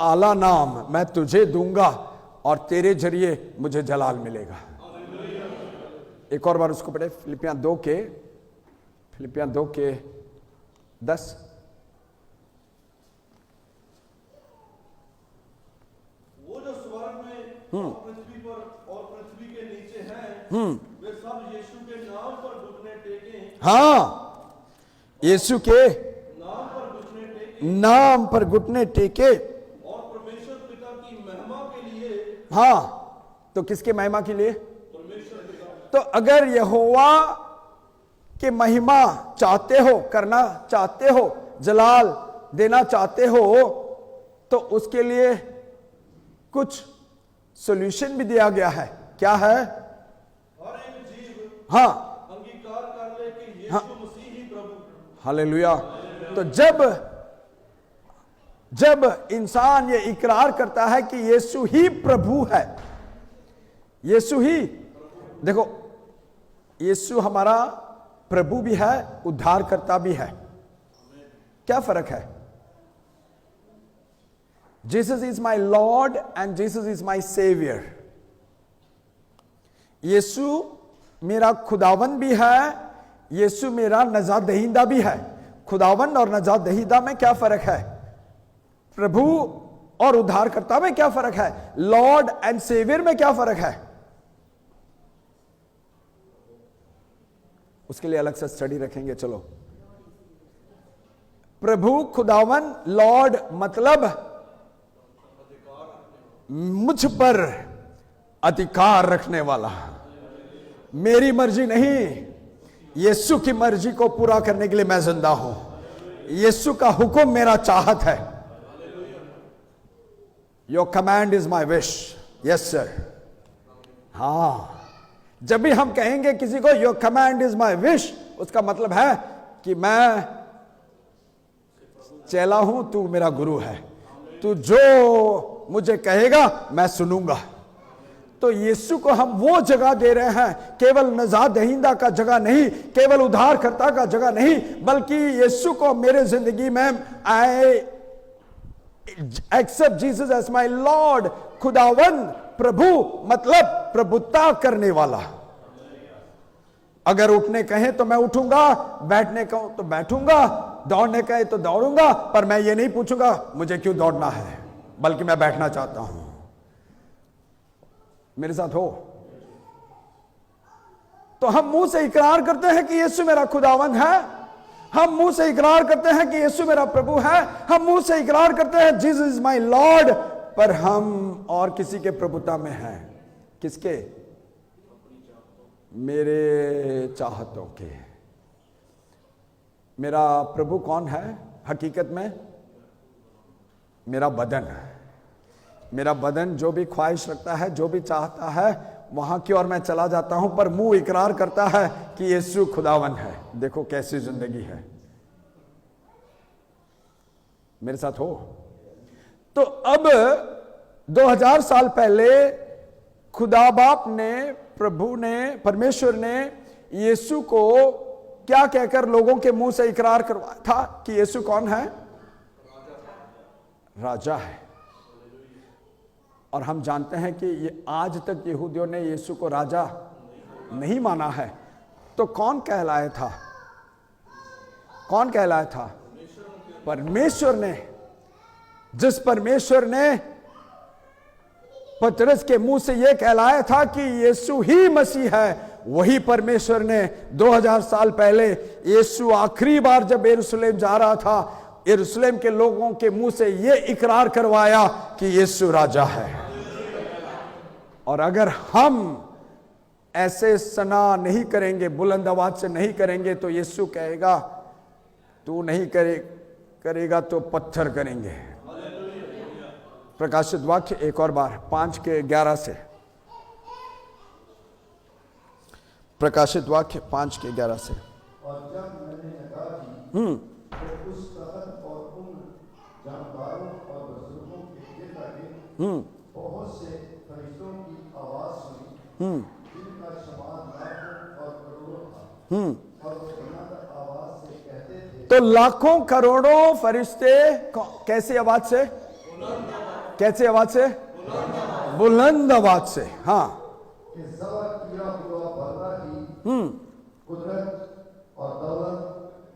आला नाम मैं तुझे दूंगा और तेरे जरिए मुझे जलाल मिलेगा। एक और बार उसको पढ़े, फिलिपियां 2 के 10। वो जो स्वर्ग में और पृथ्वी पर और पृथ्वी के नीचे हैं, वे सब यीशु के नाम पर घुटने टेकें। हाँ, यीशु के नाम पर घुटने टेकें नाम पर घुटने टेके। और परमेश्वर पिता की महिमा के लिए। हाँ, तो किसके महिमा के लिए? परमेश्वर पिता। तो अगर यहोवा के महिमा चाहते हो, करना चाहते हो, जलाल देना चाहते हो, तो उसके लिए कुछ सॉल्यूशन भी दिया गया है। क्या है? हर एक जीव हाँ, अंगीकार कर ले कि यीशु मसीह ही प्रभु। हालेलुया। तो जब इंसान ये इकरार करता है कि यीशु ही प्रभु है, यीशु ही, देखो यीशु हमारा प्रभु भी है, उद्धारकर्ता भी है। क्या फर्क है? Jesus is my Lord and Jesus is my saviour. Yeshu मेरा खुदावन भी है, यीशु मेरा नजात दहिंदा भी है। खुदावन और नजात दहिंदा में क्या फर्क है? प्रभु और उद्धारकर्ता में क्या फर्क है? लॉर्ड एंड सेवियर में क्या फर्क है? उसके लिए अलग से स्टडी रखेंगे। चलो, प्रभु, खुदावन, लॉर्ड मतलब मुझ पर अधिकार रखने वाला। मेरी मर्जी नहीं, यीशु की मर्जी को पूरा करने के लिए मैं जिंदा हूं। यीशु का हुक्म मेरा चाहत है। Your command is my wish. Yes sir. हाँ, जब भी हम कहेंगे किसी को your command is my wish, उसका मतलब है कि मैं चेला हूं, तू मेरा गुरु है, तू जो मुझे कहेगा मैं सुनूंगा। तो यीशु को हम वो जगह दे रहे हैं, केवल नजात दहिंदा का जगह नहीं, केवल उद्धारकर्ता का जगह नहीं, बल्कि यीशु को मेरे जिंदगी में I accept Jesus as my lord. खुदावन, प्रभु मतलब प्रभुता करने वाला। अगर उठने कहें तो मैं उठूंगा, बैठने कहूं तो बैठूंगा, दौड़ने कहे तो दौड़ूंगा, पर मैं ये नहीं पूछूंगा मुझे क्यों दौड़ना है, बल्कि मैं बैठना चाहता हूं। मेरे साथ हो? तो हम मुंह से इकरार करते हैं कि यीशु मेरा खुदावंद है, हम मुंह से इकरार करते हैं कि यीशु मेरा प्रभु है, हम मुंह से इकरार करते हैं जीसस इज माय लॉर्ड, पर हम और किसी के प्रभुता में हैं। किसके? मेरे चाहतों के। मेरा प्रभु कौन है हकीकत में? मेरा बदन है। मेरा बदन जो भी ख्वाहिश रखता है, जो भी चाहता है, वहां की ओर मैं चला जाता हूं, पर मुंह इकरार करता है कि यीशु खुदावन है। देखो कैसी जिंदगी है। मेरे साथ हो? तो अब 2000 साल पहले खुदा बाप ने, प्रभु ने, परमेश्वर ने यीशु को क्या कहकर लोगों के मुंह से इकरार करवाया था कि यीशु कौन है? राजा है। और हम जानते हैं कि ये आज तक यहूदियों ने यीशु को राजा नहीं माना है, तो कौन कहलाया था? कौन कहलाया था? परमेश्वर ने। जिस परमेश्वर ने पतरस के मुंह से यह कहलाया था कि यीशु ही मसीह है, वही परमेश्वर ने 2000 साल पहले यीशु आखिरी बार जब यरूशलेम जा रहा था, यरूशलेम के लोगों के मुंह से यह इकरार करवाया कि यीशु राजा है। और अगर हम ऐसे सना नहीं करेंगे, बुलंद आवाज से नहीं करेंगे, तो यीशु कहेगा तू नहीं करेगा तो पत्थर करेंगे। प्रकाशित वाक्य एक और बार 5:11 से, प्रकाशित वाक्य 5:11 से। और जब मैंने निगाह की तो उस तख्त और उन जानकारों और बुजुर्गों के गिर्द लगे बहुत से फरिश्तों की आवाज सुनी, जिनका शुमार लाखों और करोड़ों था, और वो बुलंद आवाज से कहते थे। तो लाखों करोड़ों फरिश्ते कैसी आवाज से? कैसे आवाज से? बुलंद आवाज से। हाँ, कि ज़बा किया हुआ बंदा की कुदरत और दौलत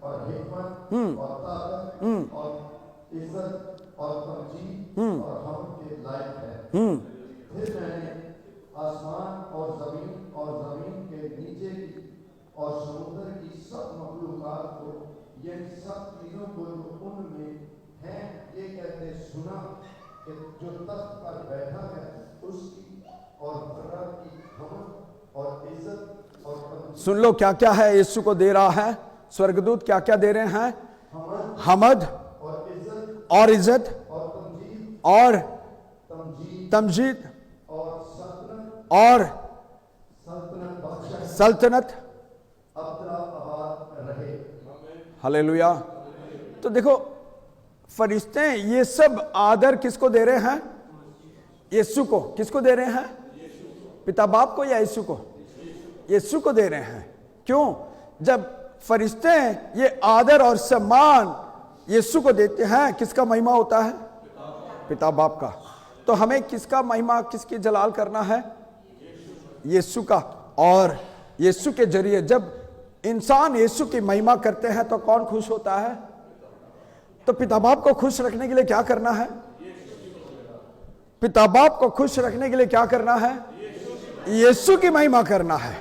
और हिकमत और ताकत और इज्जत और तमजीद और हम के लायक है। फिर मैंने आसमान और जमीन के नीचे की और समुद्र की सब मखलूकात को ये सब चीजों को जो उनमें हैं ये कहते सुना कि जो तख्त पर बैठा है उसकी और बर्रा की हमद और इज्जत और तमजीद। सुन लो क्या क्या है यीशु को दे रहा है स्वर्गदूत, क्या क्या दे रहे हैं? हमद और इज्जत और इज्जत और तमजीद और तमजीद तमजीद और सल्तनत और सल्तनत बख्शा सल्तनत। अब्दुल्लाह रहे। हालेलुया। तो देखो फरिश्ते ये सब आदर किसको दे रहे हैं? यीशु को। किसको दे रहे हैं? पिता बाप को या यीशु को? यीशु को दे रहे हैं। क्यों? जब फरिश्ते ये आदर और सम्मान यीशु को देते हैं, किसका महिमा होता है? पिता बाप का। तो हमें किसका महिमा, किसकी जलाल करना है? यीशु का। और यीशु के जरिए जब इंसान यीशु की महिमा करते हैं तो कौन खुश होता है? तो पिता बाप को खुश रखने के लिए क्या करना है? पिता बाप को खुश रखने के लिए क्या करना है? यीशु की महिमा करना है।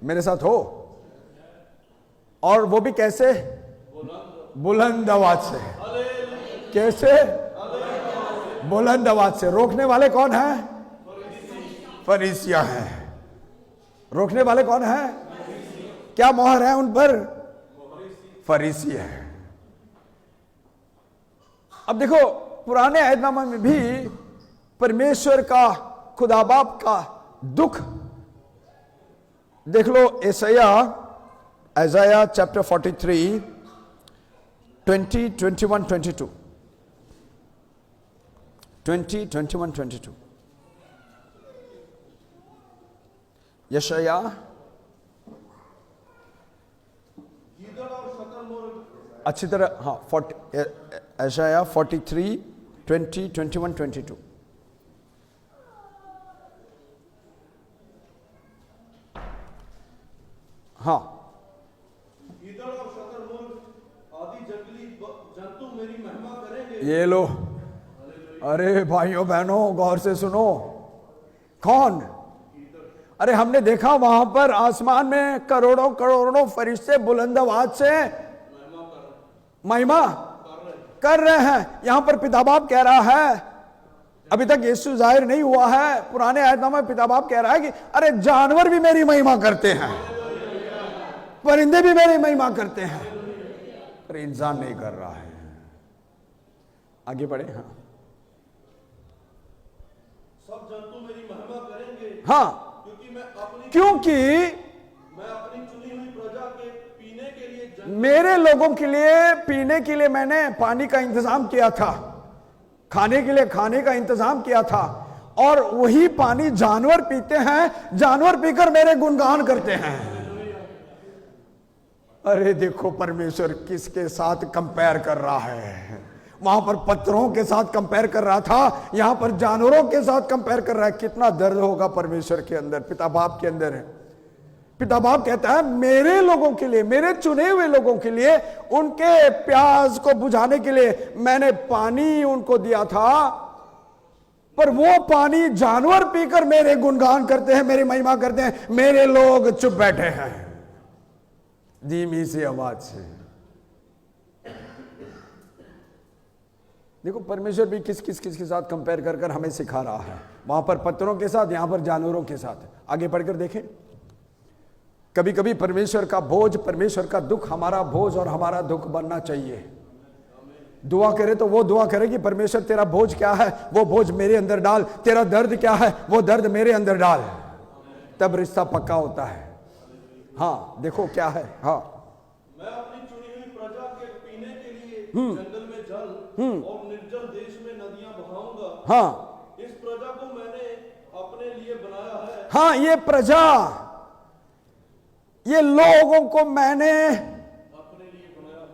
मेरे साथ हो। और वो भी कैसे? बुलंद आवाज से। कैसे? बुलंद आवाज से। रोकने वाले कौन हैं? फरीसिया हैं। रोकने वाले कौन हैं? क्या मोहर है उन पर? फरीसी है। अब देखो पुराने अहदनामे में भी परमेश्वर का, खुदा बाप का दुख देख लो। Isaiah chapter 43 20, 21, 22 20, 21, 22 यशाया गीदड़ और शतरमुर्ग अच्छी तरह, हाँ, Isaiah 43 20, 21, 22 हाँ। गीदड़ और शतरमुर्ग आदि जंगली जंतु मेरी महिमा करेंगे। ये लो, अरे भाइयों बहनों गौर से सुनो। कौन? अरे हमने देखा वहां पर आसमान में करोड़ों करोड़ों फरिश्ते बुलंद आवाज से महिमा कर रहे हैं। यहां पर पिता बाप कह रहा है, अभी तक यीशु जाहिर नहीं हुआ है, पुराने आयतों में पिता बाप कह रहा है कि अरे जानवर भी मेरी महिमा करते हैं, परिंदे भी मेरी महिमा करते हैं, पर इंसान नहीं कर रहा है। आगे बढ़े। हाँ, सब जंतु मेरी महिमा करेंगे। हाँ, क्योंकि मैं अपनी चुनी हुई प्रजा के पीने के लिए मेरे लोगों के लिए पीने के लिए मैंने पानी का इंतजाम किया था, खाने के लिए खाने का इंतजाम किया था, और वही पानी जानवर पीते हैं, जानवर पीकर मेरे गुणगान करते हैं। अरे देखो परमेश्वर किसके साथ कंपेयर कर रहा है। वहां पर पत्थरों के साथ कंपेयर कर रहा था, यहां पर जानवरों के साथ कंपेयर कर रहा है। कितना दर्द होगा परमेश्वर के अंदर, पिता बाप के अंदर है। पिता बाप कहता है मेरे लोगों के लिए, मेरे चुने हुए लोगों के लिए, उनके प्यास को बुझाने के लिए मैंने पानी उनको दिया था, पर वो पानी जानवर पीकर मेरे गुणगान करते हैं, मेरी महिमा करते हैं, मेरे लोग चुप बैठे हैं धीमी सी आवाज से। देखो परमेश्वर भी किस किस किस के साथ कंपेयर कर कर हमें सिखा रहा है, वहां पर पत्थरों के साथ, यहां पर जानवरों के साथ। आगे बढ़कर देखें, कभी कभी परमेश्वर का बोझ, परमेश्वर का दुख हमारा बोझ और हमारा दुख बनना चाहिए। दुआ करे तो वो दुआ करे कि परमेश्वर तेरा बोझ क्या है वो बोझ मेरे अंदर डाल, तेरा दर्द क्या है वो दर्द मेरे अंदर डाल, तब रिश्ता पक्का होता है। हाँ देखो क्या है, हाँ मैं अपनी चुनी हुई प्रजा के पीने के लिए जंगल में जल और निर्जल देश में नदियां बहाऊंगा। हाँ इस प्रजा को मैंने अपने लिए बनाया है। हाँ ये प्रजा, ये लोगों को मैंने अपने लिए बनाया है।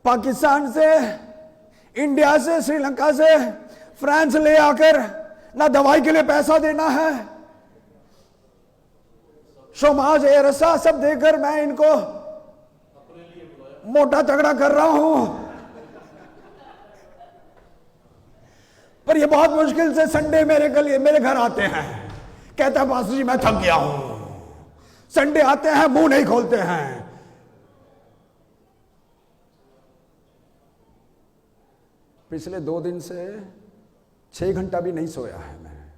पाकिस्तान से, इंडिया से, श्रीलंका से, फ्रांस ले आकर ना दवाई के लिए पैसा देना है, समाज एरसा सब देकर मैं इनको अपने लिए बुलाया। मोटा तगड़ा कर रहा हूं। पर ये बहुत मुश्किल से संडे मेरे घर आते हैं, कहता है पास्टर जी मैं थक गया हूं। संडे आते हैं मुंह नहीं खोलते हैं। पिछले 2 दिन से 6 घंटा भी नहीं सोया है मैं,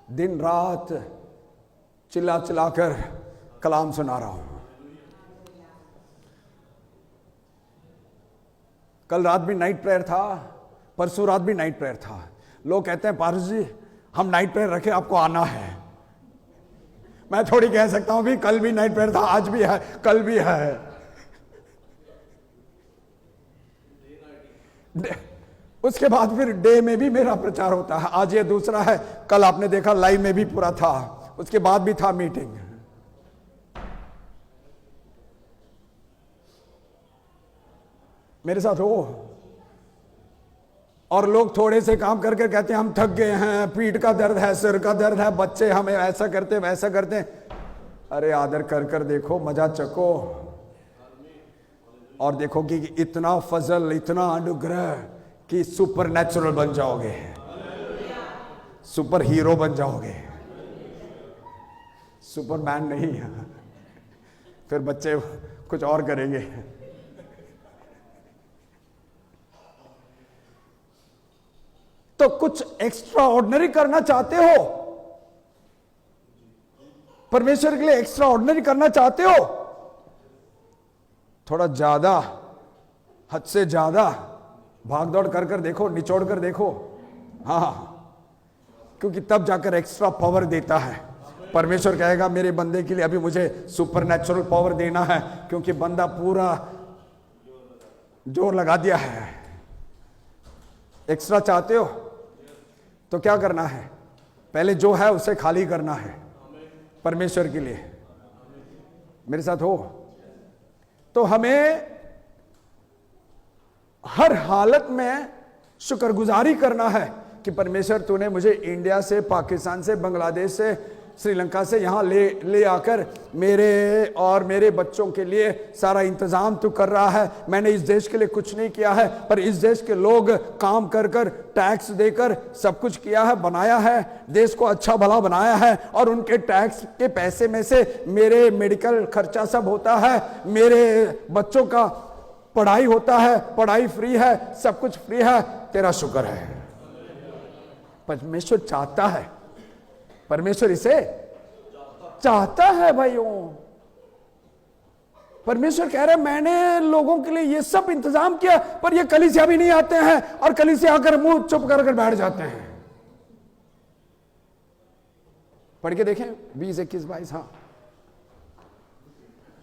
दिन रात चिल्ला चिल्लाकर कलाम सुना रहा हूं। कल रात भी नाइट प्रेयर था, परसों रात भी नाइट प्रेयर था। लोग कहते हैं पारस जी हम नाइट प्रेयर रखे, आपको आना है। मैं थोड़ी कह सकता हूं भी कल भी नाइट प्रेयर था, आज भी है, कल भी है। उसके बाद फिर डे में भी मेरा प्रचार होता है। आज ये दूसरा है, कल आपने देखा लाइव में भी पूरा था, उसके बाद भी था मीटिंग। मेरे साथ हो। और लोग थोड़े से काम करके कहते हैं हम थक गए हैं, पीठ का दर्द है, सिर का दर्द है, बच्चे हमें ऐसा करते वैसा करते। अरे आदर कर कर देखो, मजा चको और देखो कि इतना फजल, इतना अनुग्रह कि सुपर नेचुरल बन जाओगे, सुपर हीरो बन जाओगे, सुपरमैन नहीं है। फिर बच्चे कुछ और करेंगे। तो कुछ एक्स्ट्रा ऑर्डिनरी करना चाहते हो, परमेश्वर के लिए एक्स्ट्रा ऑर्डिनरी करना चाहते हो, थोड़ा ज्यादा, हद से ज्यादा भाग दौड़ कर कर देखो, निचोड़ कर देखो। हाँ, क्योंकि तब जाकर एक्स्ट्रा पावर देता है। परमेश्वर कहेगा मेरे बंदे के लिए अभी मुझे सुपर नेचुरल पावर देना है, क्योंकि बंदा पूरा जोर लगा दिया है। एक्स्ट्रा चाहते हो तो क्या करना है, पहले जो है उसे खाली करना है परमेश्वर के लिए। मेरे साथ हो। तो हमें हर हालत में शुक्रगुजारी करना है कि परमेश्वर तूने मुझे इंडिया से, पाकिस्तान से, बांग्लादेश से, श्रीलंका से यहां ले आकर मेरे और मेरे बच्चों के लिए सारा इंतजाम तू कर रहा है। मैंने इस देश के लिए कुछ नहीं किया है, पर इस देश के लोग काम कर कर, टैक्स देकर सब कुछ किया है, बनाया है, देश को अच्छा भला बनाया है, और उनके टैक्स के पैसे में से मेरे मेडिकल खर्चा सब होता है, मेरे बच्चों का पढ़ाई होता है, पढ़ाई फ्री है, सब कुछ फ्री है। तेरा शुक्र है। परमेश्वर चाहता है, परमेश्वर इसे चाहता है भाइयों। परमेश्वर कह रहे हैं मैंने लोगों के लिए ये सब इंतजाम किया, पर ये कलीसिया भी नहीं आते हैं और कलीसिया आकर मुंह चुप कर बैठ जाते हैं। पढ़ के देखें 20, 21, 22। हाँ,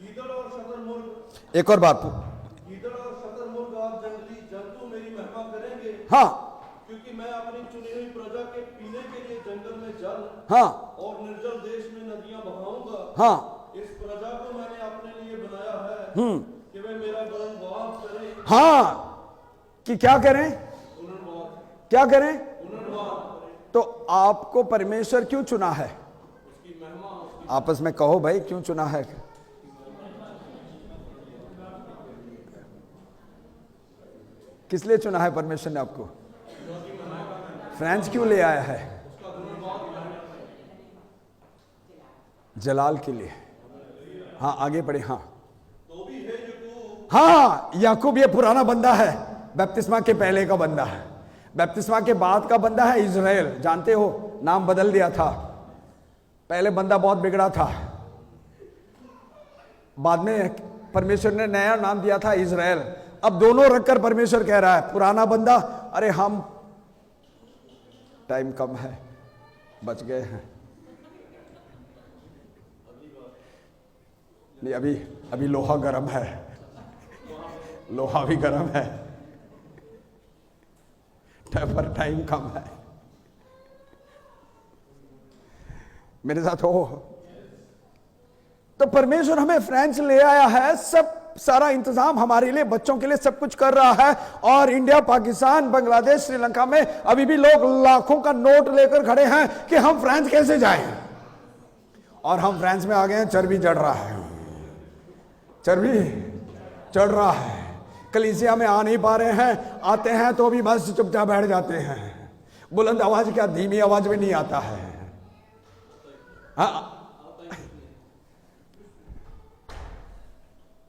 गीदड़ और शतरमुर्ग, एक और बात, गीदड़ और शतरमुर्ग और जंगली जंतु मेरी महिमा करेंगे। हाँ, क्योंकि मैं अपनी चुनी हुई प्रजा के पीने के लिए जंगल में जल हाँ, और निर्जल देश में नदियां बहाऊंगा। हाँ, इस प्रजा को मैंने अपने लिए बनाया है कि वे मेरा गुणगान करें। हाँ, कि क्या करें? क्या करें? तो आपको परमेश्वर क्यों चुना है? आपस में कहो भाई, क्यों चुना है? किस लिए चुना है परमेश्वर ने आपको? फ्रांस क्यों ले आया है? जलाल के लिए। हाँ आगे बढ़े। हाँ हाँ, याकूब ये पुराना बंदा है, बपतिस्मा के पहले का बंदा है। बपतिस्मा के बाद का बंदा है इज़राइल, जानते हो, नाम बदल दिया था। पहले बंदा बहुत बिगड़ा था, बाद में परमेश्वर ने नया नाम दिया था इज़राइल। अब दोनों रखकर परमेश्वर कह रहा है, पुराना बंदा, अरे हम टाइम कम है, बच गए हैं। नहीं, अभी लोहा गर्म है, लोहा भी गर्म है, पर टाइम कम है। मेरे साथ हो। तो परमेश्वर हमें फ्रांस ले आया है, सब सारा इंतजाम हमारे लिए, बच्चों के लिए सब कुछ कर रहा है। और इंडिया, पाकिस्तान, बांग्लादेश, श्रीलंका में अभी भी लोग लाखों का नोट लेकर खड़े हैं कि हम फ्रांस कैसे जाएं। और हम फ्रांस में आ गए हैं, चर्बी चढ़ रहा है, चर्बी चढ़ रहा है। कलीसिया में आ नहीं पा रहे हैं, आते हैं तो भी बस चुपचाप बैठ जाते हैं। बुलंद आवाज क्या, धीमी आवाज में नहीं आता है। हाँ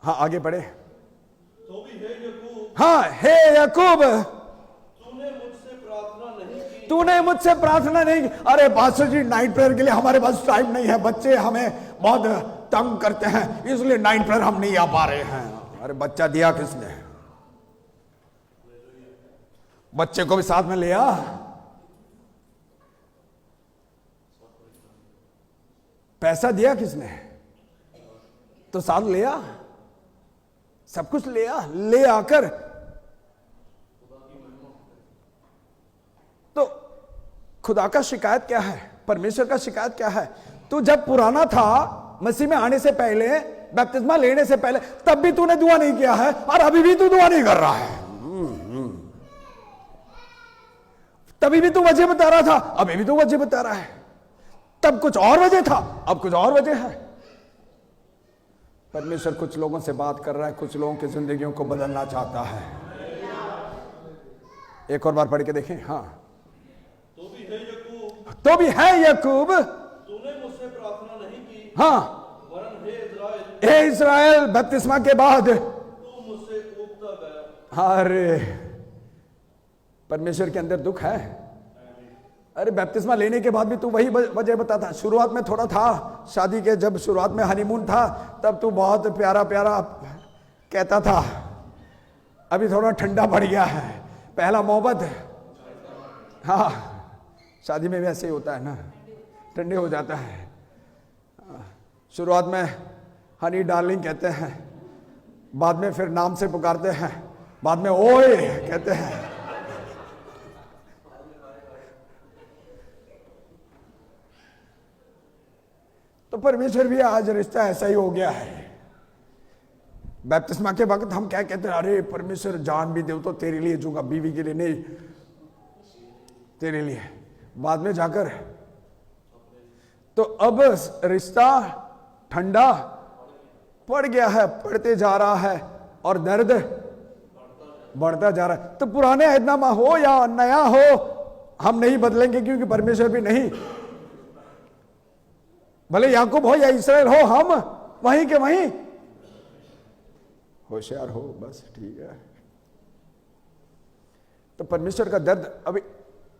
हाँ आगे बढ़े। तो भी हे याकूब, हाँ हे याकूब, तूने मुझसे प्रार्थना नहीं की। तूने मुझसे प्रार्थना नहीं की। अरे पास्टर जी, नाइट प्रेयर के लिए हमारे पास टाइम नहीं है, बच्चे हमें बहुत तंग करते हैं, इसलिए नाइट प्रेयर हम नहीं आ पा रहे हैं। अरे बच्चा दिया किसने? बच्चे को भी साथ में लिया? पैसा दिया किसने? तो साथ लिया, सब कुछ लिया। ले आकर तो खुदा का शिकायत क्या है, परमेश्वर का शिकायत क्या है? तू जब पुराना था, मसीह में आने से पहले, बपतिस्मा लेने से पहले, तब भी तूने दुआ नहीं किया है, और अभी भी तू दुआ नहीं कर रहा है। तभी भी तू वजह बता रहा था, अभी भी तू वजह बता रहा है। तब कुछ और वजह था, अब कुछ और वजह है। परमेश्वर कुछ लोगों से बात कर रहा है, कुछ लोगों की जिंदगियों को बदलना चाहता है। एक और बार पढ़ के देखें। हाँ, तो भी है याकूब, तो भी है याकूब, तूने मुझसे प्रार्थना नहीं की। हाँ, वरन हे इज़राइल, हे इज़राइल, बपतिस्मा के बाद तू मुझसे उगता गया। अरे परमेश्वर के अंदर दुख है। अरे बपतिस्मा लेने के बाद भी तू वही वजह बताता। शुरुआत में थोड़ा था, शादी के जब शुरुआत में हनीमून था, तब तू बहुत प्यारा प्यारा कहता था। अभी थोड़ा ठंडा पड़ गया है, पहला मोहब्बत। हाँ, शादी में भी ऐसे ही होता है ना, ठंडे हो जाता है। शुरुआत में हनी डार्लिंग कहते हैं, बाद में फिर नाम से पुकारते हैं, बाद में ओए कहते हैं। तो परमेश्वर भी आज रिश्ता ऐसा ही हो गया है। बपतिस्मा के वक्त हम क्या कहते हैं, अरे परमेश्वर जान भी दे तो तेरे लिए दूंगा, बीवी के लिए नहीं, तेरे लिए। बाद में जाकर तो अब रिश्ता ठंडा पड़ गया है, पड़ते जा रहा है, और दर्द बढ़ता जा रहा है। तो पुराने ऐदनामा हो या नया हो, हम नहीं बदलेंगे, क्योंकि परमेश्वर भी नहीं। भले याकूब हो या इस्राएल हो, हम वहीं के वहीं। होशियार हो, बस ठीक है। तो परमेश्वर का दर्द, अभी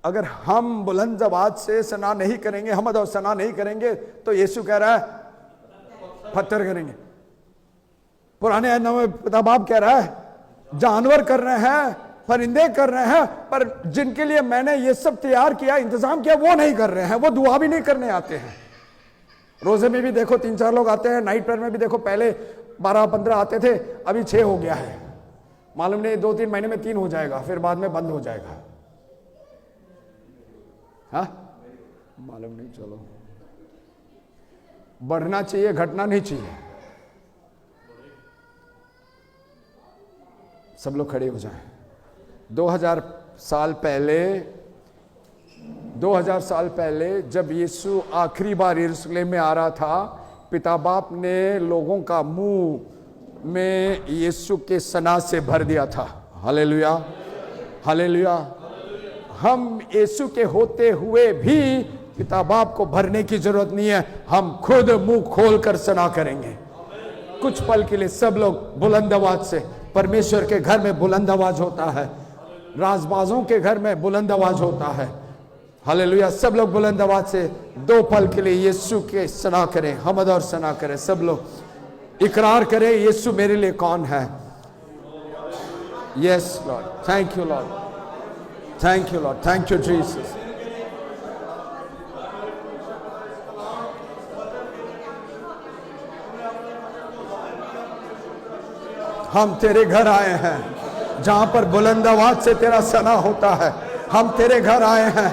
अगर हम बुलंद आवाज से सना नहीं करेंगे, हम और सना नहीं करेंगे, तो यीशु कह रहा है पत्थर करेंगे। पुराने ऐदनामे में पिता बाप कह रहा है जानवर कर रहे हैं, परिंदे कर रहे हैं, पर जिनके लिए मैंने ये सब तैयार किया, इंतजाम किया, वो नहीं कर रहे हैं, वो दुआ भी नहीं करने आते हैं। रोजे में भी देखो 3-4 लोग आते हैं, नाइट प्रेयर में भी देखो पहले 12-15 आते थे, अभी 6 हो गया है। मालूम नहीं 2-3 महीने में 3 हो जाएगा, फिर बाद में बंद हो जाएगा। हाँ मालूम नहीं, चलो बढ़ना चाहिए, घटना नहीं चाहिए। सब लोग खड़े हो जाएं। साल पहले, 2000 साल पहले जब यीशु आखिरी बार यरूशलेम में आ रहा था, पिता बाप ने लोगों का मुंह में यीशु के सना से भर दिया था। Hallelujah, hallelujah. हम यीशु के होते हुए भी पिता बाप को भरने की जरूरत नहीं है, हम खुद मुंह खोल कर सना करेंगे। कुछ पल के लिए सब लोग बुलंद आवाज से, परमेश्वर के घर में बुलंद आवाज होता है, राजबाजों के घर में बुलंद आवाज होता है। हालेलुया। सब लोग बुलंद आवाज से 2 पल के लिए यीशु के सना करें, हमद और सना करें। सब लोग इकरार करें, यीशु मेरे लिए कौन है। Yes Lord, thank you Lord, thank you Lord, thank you Jesus. हम तेरे घर आए हैं जहां पर बुलंद आवाज से तेरा सना होता है। हम तेरे घर आए हैं।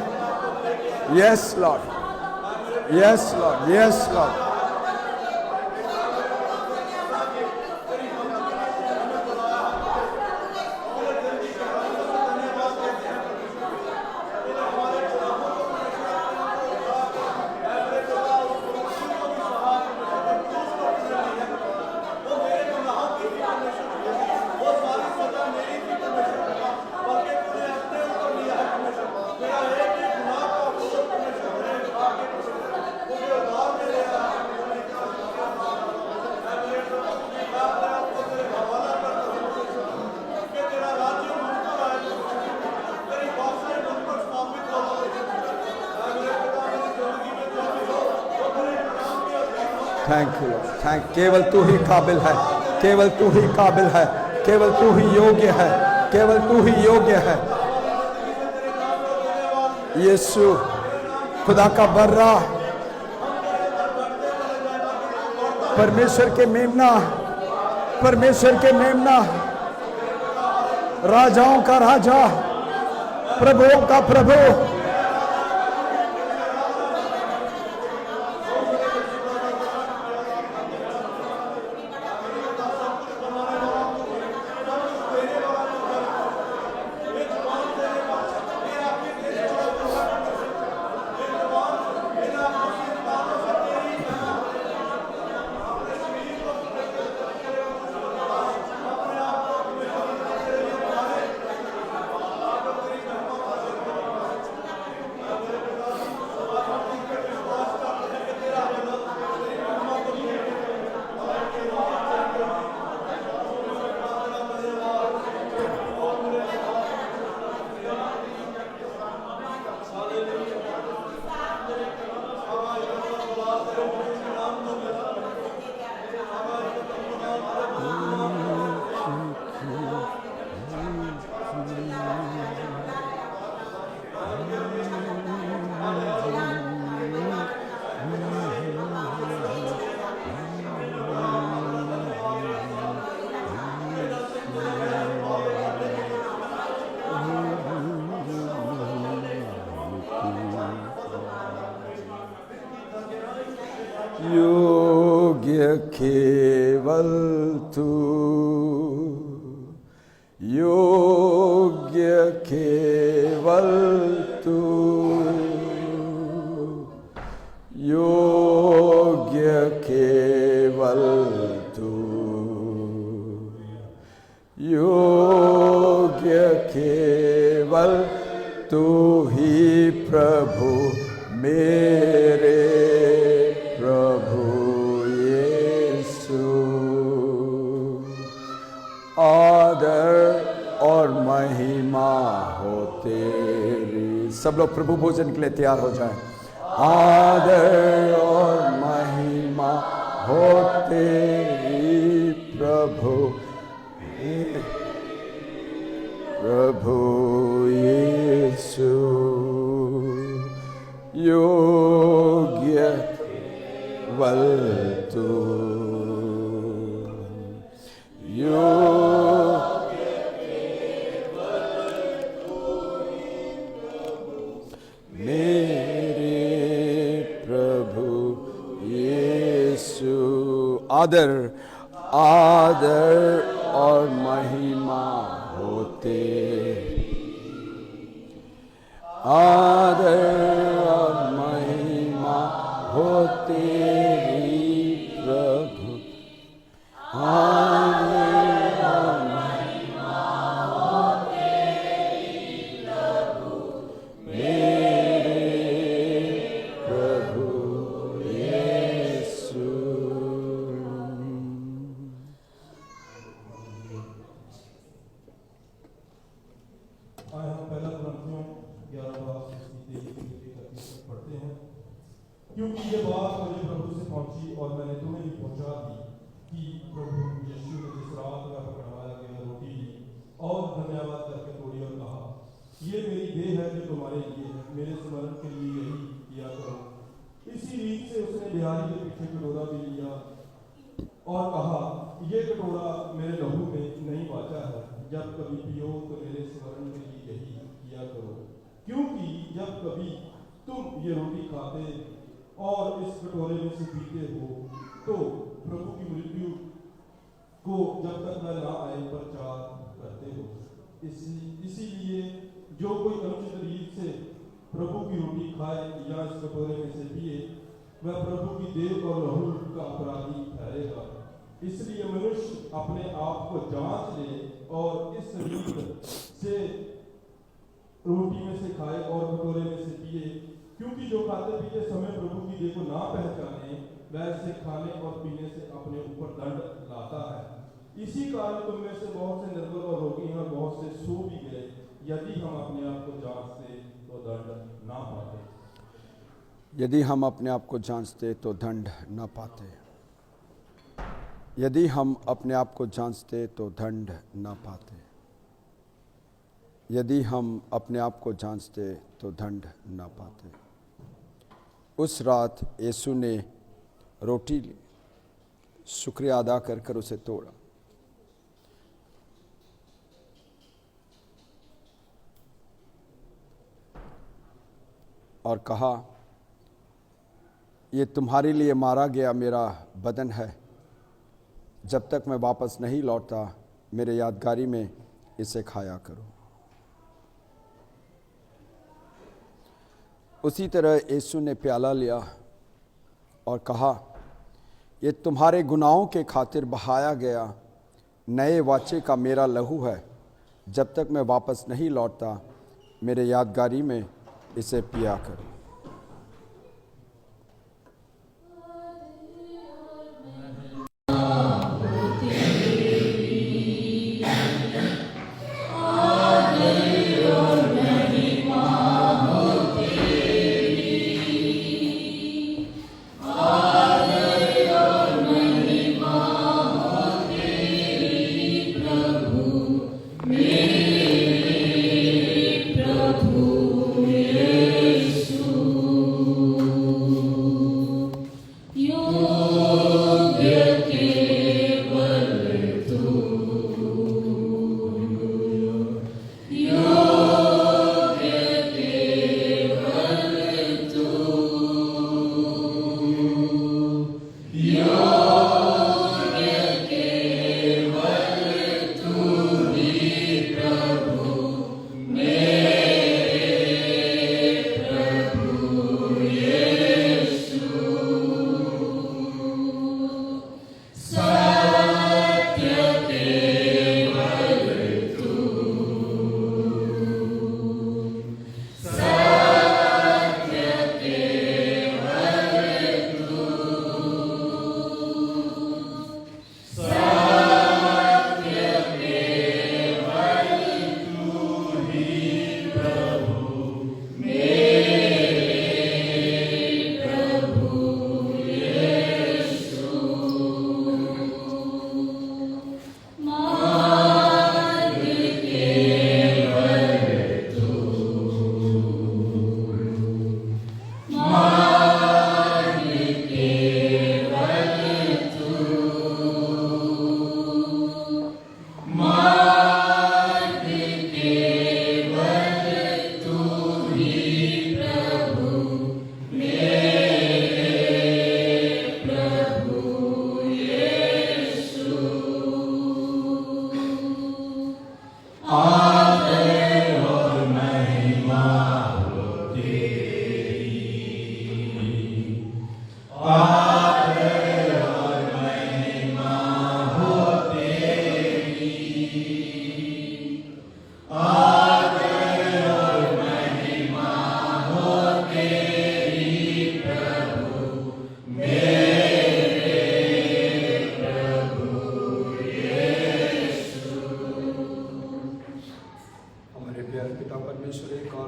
Yes Lord, yes Lord, yes Lord. Thank you Lord, thank. केवल तू ही काबिल है, केवल तू ही काबिल है, केवल तू ही योग्य है, केवल तू ही योग्य है। यीशु खुदा का बर्रा, परमेश्वर के मेमना, परमेश्वर के मेमना, राजाओं का राजा, प्रभुओं का प्रभु। योग्य केवल तू, योग्य केवल तू, योग्य केवल तू, योग्य केवल तू ही प्रभु मेरे प्रभु यीशु। आदर और महिमा हो तेरी। सब लोग प्रभु भोजन के लिए तैयार हो जाएं। आदर और महिमा हो तेरी प्रभु प्रभु यीशु। योग्य केवल तू, योग्य केवल तू मेरे प्रभु यीशु। आदर, आदर और महिमा होते आदर और महिमा हो तेरी प्रभु। आदर और महिमा हो तेरी प्रभु, मेरे प्रभु यीशु। आए हम पहला कुरिन्थियों 11:31 पढ़ते हैं। क्योंकि ये बात मुझे प्रभु से पहुंची और मैंने तुम्हें भी पहुंचा दी कि प्रभु यीशु ने जिस रात में पकड़वाया गया रोटी ली और धन्यवाद करके तोड़ी और कहा, ये मेरी देह है जो तुम्हारे लिए है, मेरे स्मरण के लिए यही किया करो। इसी रीत से उसने बिहारी के पीछे कटोरा भी लिया और कहा, ये कटोरा मेरे लहू में नहीं बाचा है, जब कभी पियो तो मेरे स्मरण के लिए यही किया करो। क्योंकि जब कभी तुम ये रोटी खाते और इस कटोरे में से पीते हो तो प्रभु की मृत्यु को जब तक वह ना आए प्रचार करते हो। इसीलिए जो कोई अनुचित रीत से प्रभु की रोटी खाए या इस कटोरे में से पिए, वह प्रभु की देह और लहू का अपराधी ठहरेगा। इसलिए मनुष्य अपने आप को जांच ले और इस रीत से रोटी में से खाए और कटोरे में से पिए, क्योंकि जो खाते पीते समय प्रभु की देह को ना पहचाने, वह इसे खाने और पीने से अपने ऊपर दंड लाता है। इसी कारण तुम में से बहुत से निर्बल और रोगी हैं और बहुत से सो भी गए। यदि हम अपने आप को जांचते तो दंड ना पाते। यदि हम अपने आप को जांचते तो दंड न पाते। यदि हम अपने आप को जांचते तो दंड न पाते। यदि हम अपने आप को जांचते तो दंड न पाते। उस रात यीशु ने रोटी ली, शुक्रिया अदा कर उसे तोड़ा और कहा, ये तुम्हारे लिए मारा गया मेरा बदन है, जब तक मैं वापस नहीं लौटता मेरे यादगारी में इसे खाया करो। उसी तरह यीशु ने प्याला लिया और कहा, ये तुम्हारे गुनाहों के खातिर बहाया गया नए वाचे का मेरा लहू है, जब तक मैं वापस नहीं लौटता मेरे यादगारी में इसे पिया करो।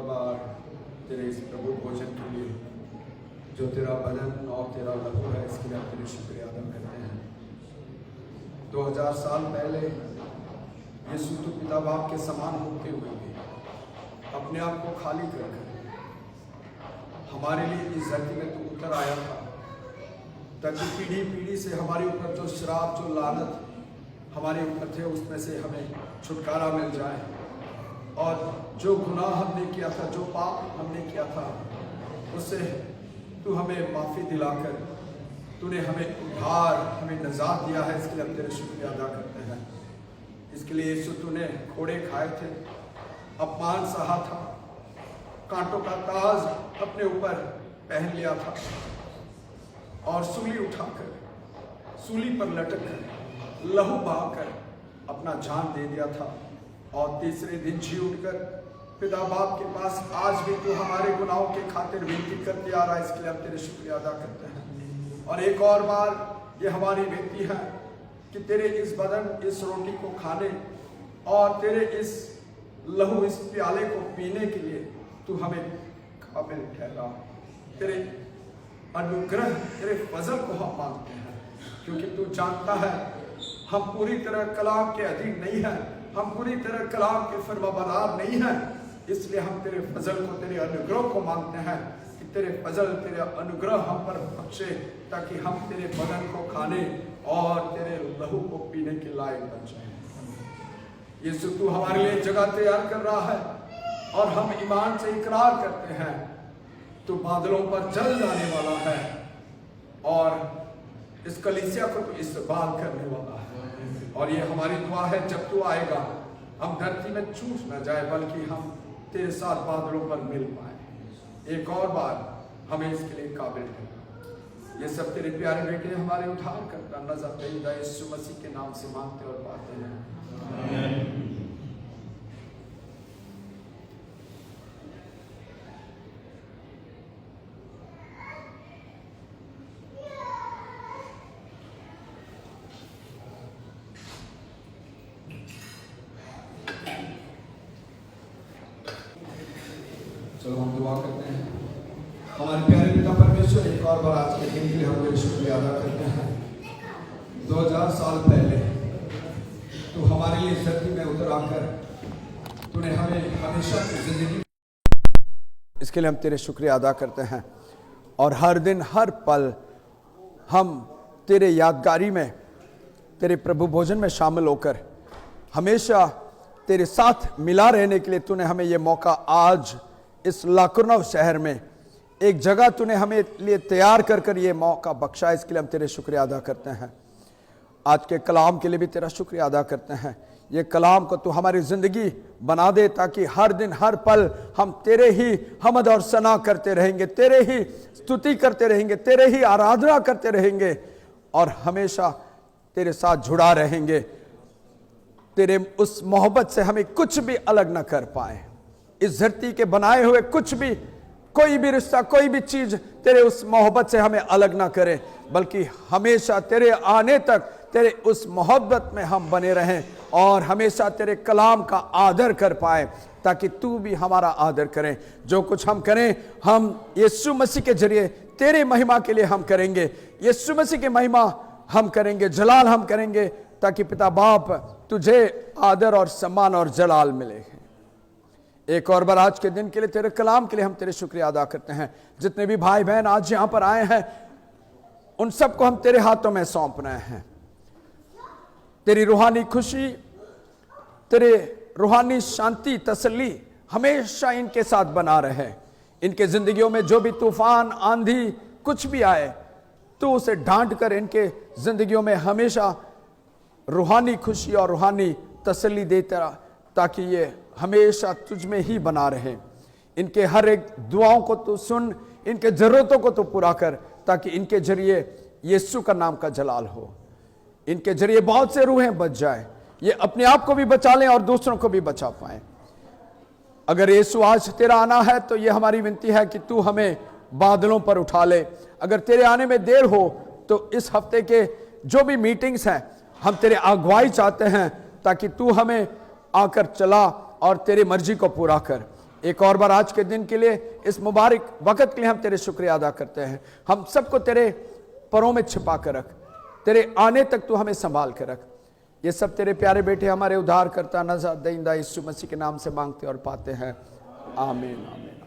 बार तेरे इस प्रभु भोजन के लिए जो तेरा बदन और तेरा लहू है, इसके लिए हम तेरे शुक्रिया अदा करते हैं। 2000 साल पहले यीशु तो पिता बाप के समान होते हुए भी अपने आप को खाली कर हमारे लिए इस धरती में तो उतर आया था, ताकि पीढ़ी पीढ़ी से हमारे ऊपर जो श्राप, जो लानत हमारे ऊपर थे, उसमें से हमें छुटकारा मिल जाए। और जो गुनाह हमने किया था, जो पाप हमने किया था, उससे तू हमें माफ़ी दिलाकर तूने हमें उद्धार, हमें नजात दिया है। इसके लिए हम तेरे शुक्रिया अदा करते हैं। इसके लिए यीशु तूने घोड़े खाए थे, अपमान सहा था, कांटों का ताज अपने ऊपर पहन लिया था और सूली उठाकर, सूली पर लटक कर, लहू बहाकर अपना जान दे दिया था। और तीसरे दिन जी उठकर पिता बाप के पास आज भी तू हमारे गुनाहों के खातिर विनती करते आ रहा है। इसके लिए हम तेरे शुक्रिया अदा करते हैं। और एक और बार ये हमारी विनती है कि तेरे इस बदन, इस रोटी को खाने और तेरे इस लहू, इस प्याले को पीने के लिए तू हमें काबिल ठहरा। तेरे अनुग्रह, तेरे फजल को हम मांगते हैं, क्योंकि तू जानता है हम पूरी तरह कलाम के अधीन नहीं हैं, हम पूरी तरह कलाम के फरमाबरदार नहीं हैं। इसलिए हम तेरे फजल को, तेरे अनुग्रह को मांगते हैं कि तेरे फजल, तेरे अनुग्रह हम पर बख्शे, ताकि हम तेरे बदन को खाने और तेरे लहू को पीने के लायक बन जाए। यीशु तू हमारे लिए जगह तैयार कर रहा है और हम ईमान से इकरार करते हैं तू बादलों पर चल जाने वाला है और इस कलीसिया को तू इस्तेमाल करने वाला है। और ये हमारी दुआ है, जब तू आएगा हम धरती में छूट न जाए, बल्कि हम तेरे साथ बादलों पर मिल पाए। एक और बार हमें इसके लिए काबिल है। ये सब तेरे प्यारे बेटे हमारे उद्धार करता नजर यीशु मसीह के नाम से मांगते और पाते हैं। चलो हम दुआ करते हैं। हमारे प्यारे पिता परमेश्वर, एक और बार आज के दिन के लिए हम तेरे शुक्रिया अदा करते हैं। 2000 साल पहले तू हमारे लिए धरती में उतर आकर तूने हमें हमेशा की जिंदगी, इसके लिए हम तेरे शुक्रिया अदा करते हैं। और हर दिन, हर पल हम तेरे यादगारी में, तेरे प्रभु भोजन में शामिल होकर हमेशा तेरे साथ मिला रहने के लिए तूने हमें ये मौका आज इस लाकुरनव शहर में एक जगह तूने हमें लिए तैयार कर कर ये मौका बख्शा। इसके लिए हम तेरे शुक्रिया अदा करते हैं। आज के कलाम के लिए भी तेरा शुक्रिया अदा करते हैं। ये कलाम को तू हमारी ज़िंदगी बना दे, ताकि हर दिन, हर पल हम तेरे ही हमद और सना करते रहेंगे, तेरे ही स्तुति करते रहेंगे, तेरे ही आराधना करते रहेंगे और हमेशा तेरे साथ जुड़ा रहेंगे। तेरे उस मोहब्बत से हमें कुछ भी अलग न कर पाए। इस धरती के बनाए हुए कुछ भी, कोई भी रिश्ता, कोई भी चीज तेरे उस मोहब्बत से हमें अलग ना करे, बल्कि हमेशा तेरे आने तक तेरे उस मोहब्बत में हम बने रहें और हमेशा तेरे कलाम का आदर कर पाए, ताकि तू भी हमारा आदर करें। जो कुछ हम करें, हम यीशु मसीह के जरिए तेरे महिमा के लिए हम करेंगे। यीशु मसीह की महिमा हम करेंगे, जलाल हम करेंगे, ताकि पिता बाप तुझे आदर और सम्मान और जलाल मिले। एक और बार आज के दिन के लिए, तेरे कलाम के लिए हम तेरे शुक्रिया अदा करते हैं। जितने भी भाई बहन आज यहां पर आए हैं, उन सबको हम तेरे हाथों में सौंप रहे हैं। तेरी रूहानी खुशी, तेरे रूहानी शांति, तसल्ली हमेशा इनके साथ बना रहे। इनके जिंदगियों में जो भी तूफान, आंधी, कुछ भी आए, तो उसे डांट कर इनके जिंदगियों में हमेशा रूहानी खुशी और रूहानी तसल्ली देता, ताकि ये हमेशा तुझ में ही बना रहे। इनके हर एक दुआओं को तू सुन, इनके जरूरतों को तू पूरा कर, ताकि इनके जरिए यीशु का नाम का जलाल हो। इनके जरिए बहुत से रूहें बच जाए, ये अपने आप को भी बचा लें और दूसरों को भी बचा पाए। अगर यीशु आज तेरा आना है, तो ये हमारी विनती है कि तू हमें बादलों पर उठा ले। अगर तेरे आने में देर हो, तो इस हफ्ते के जो भी मीटिंग्स हैं, हम तेरे अगुवाई चाहते हैं, ताकि तू हमें आकर चला और तेरी मर्जी को पूरा कर। एक और बार आज के दिन के लिए, इस मुबारक वक़्त के लिए हम तेरे शुक्रिया अदा करते हैं। हम सबको तेरे परों में छिपा कर रख, तेरे आने तक तू हमें संभाल कर रख। ये सब तेरे प्यारे बेटे हमारे उद्धार करता नज़र दइंदा यीशु मसीह के नाम से मांगते और पाते हैं, आमीन आमीन।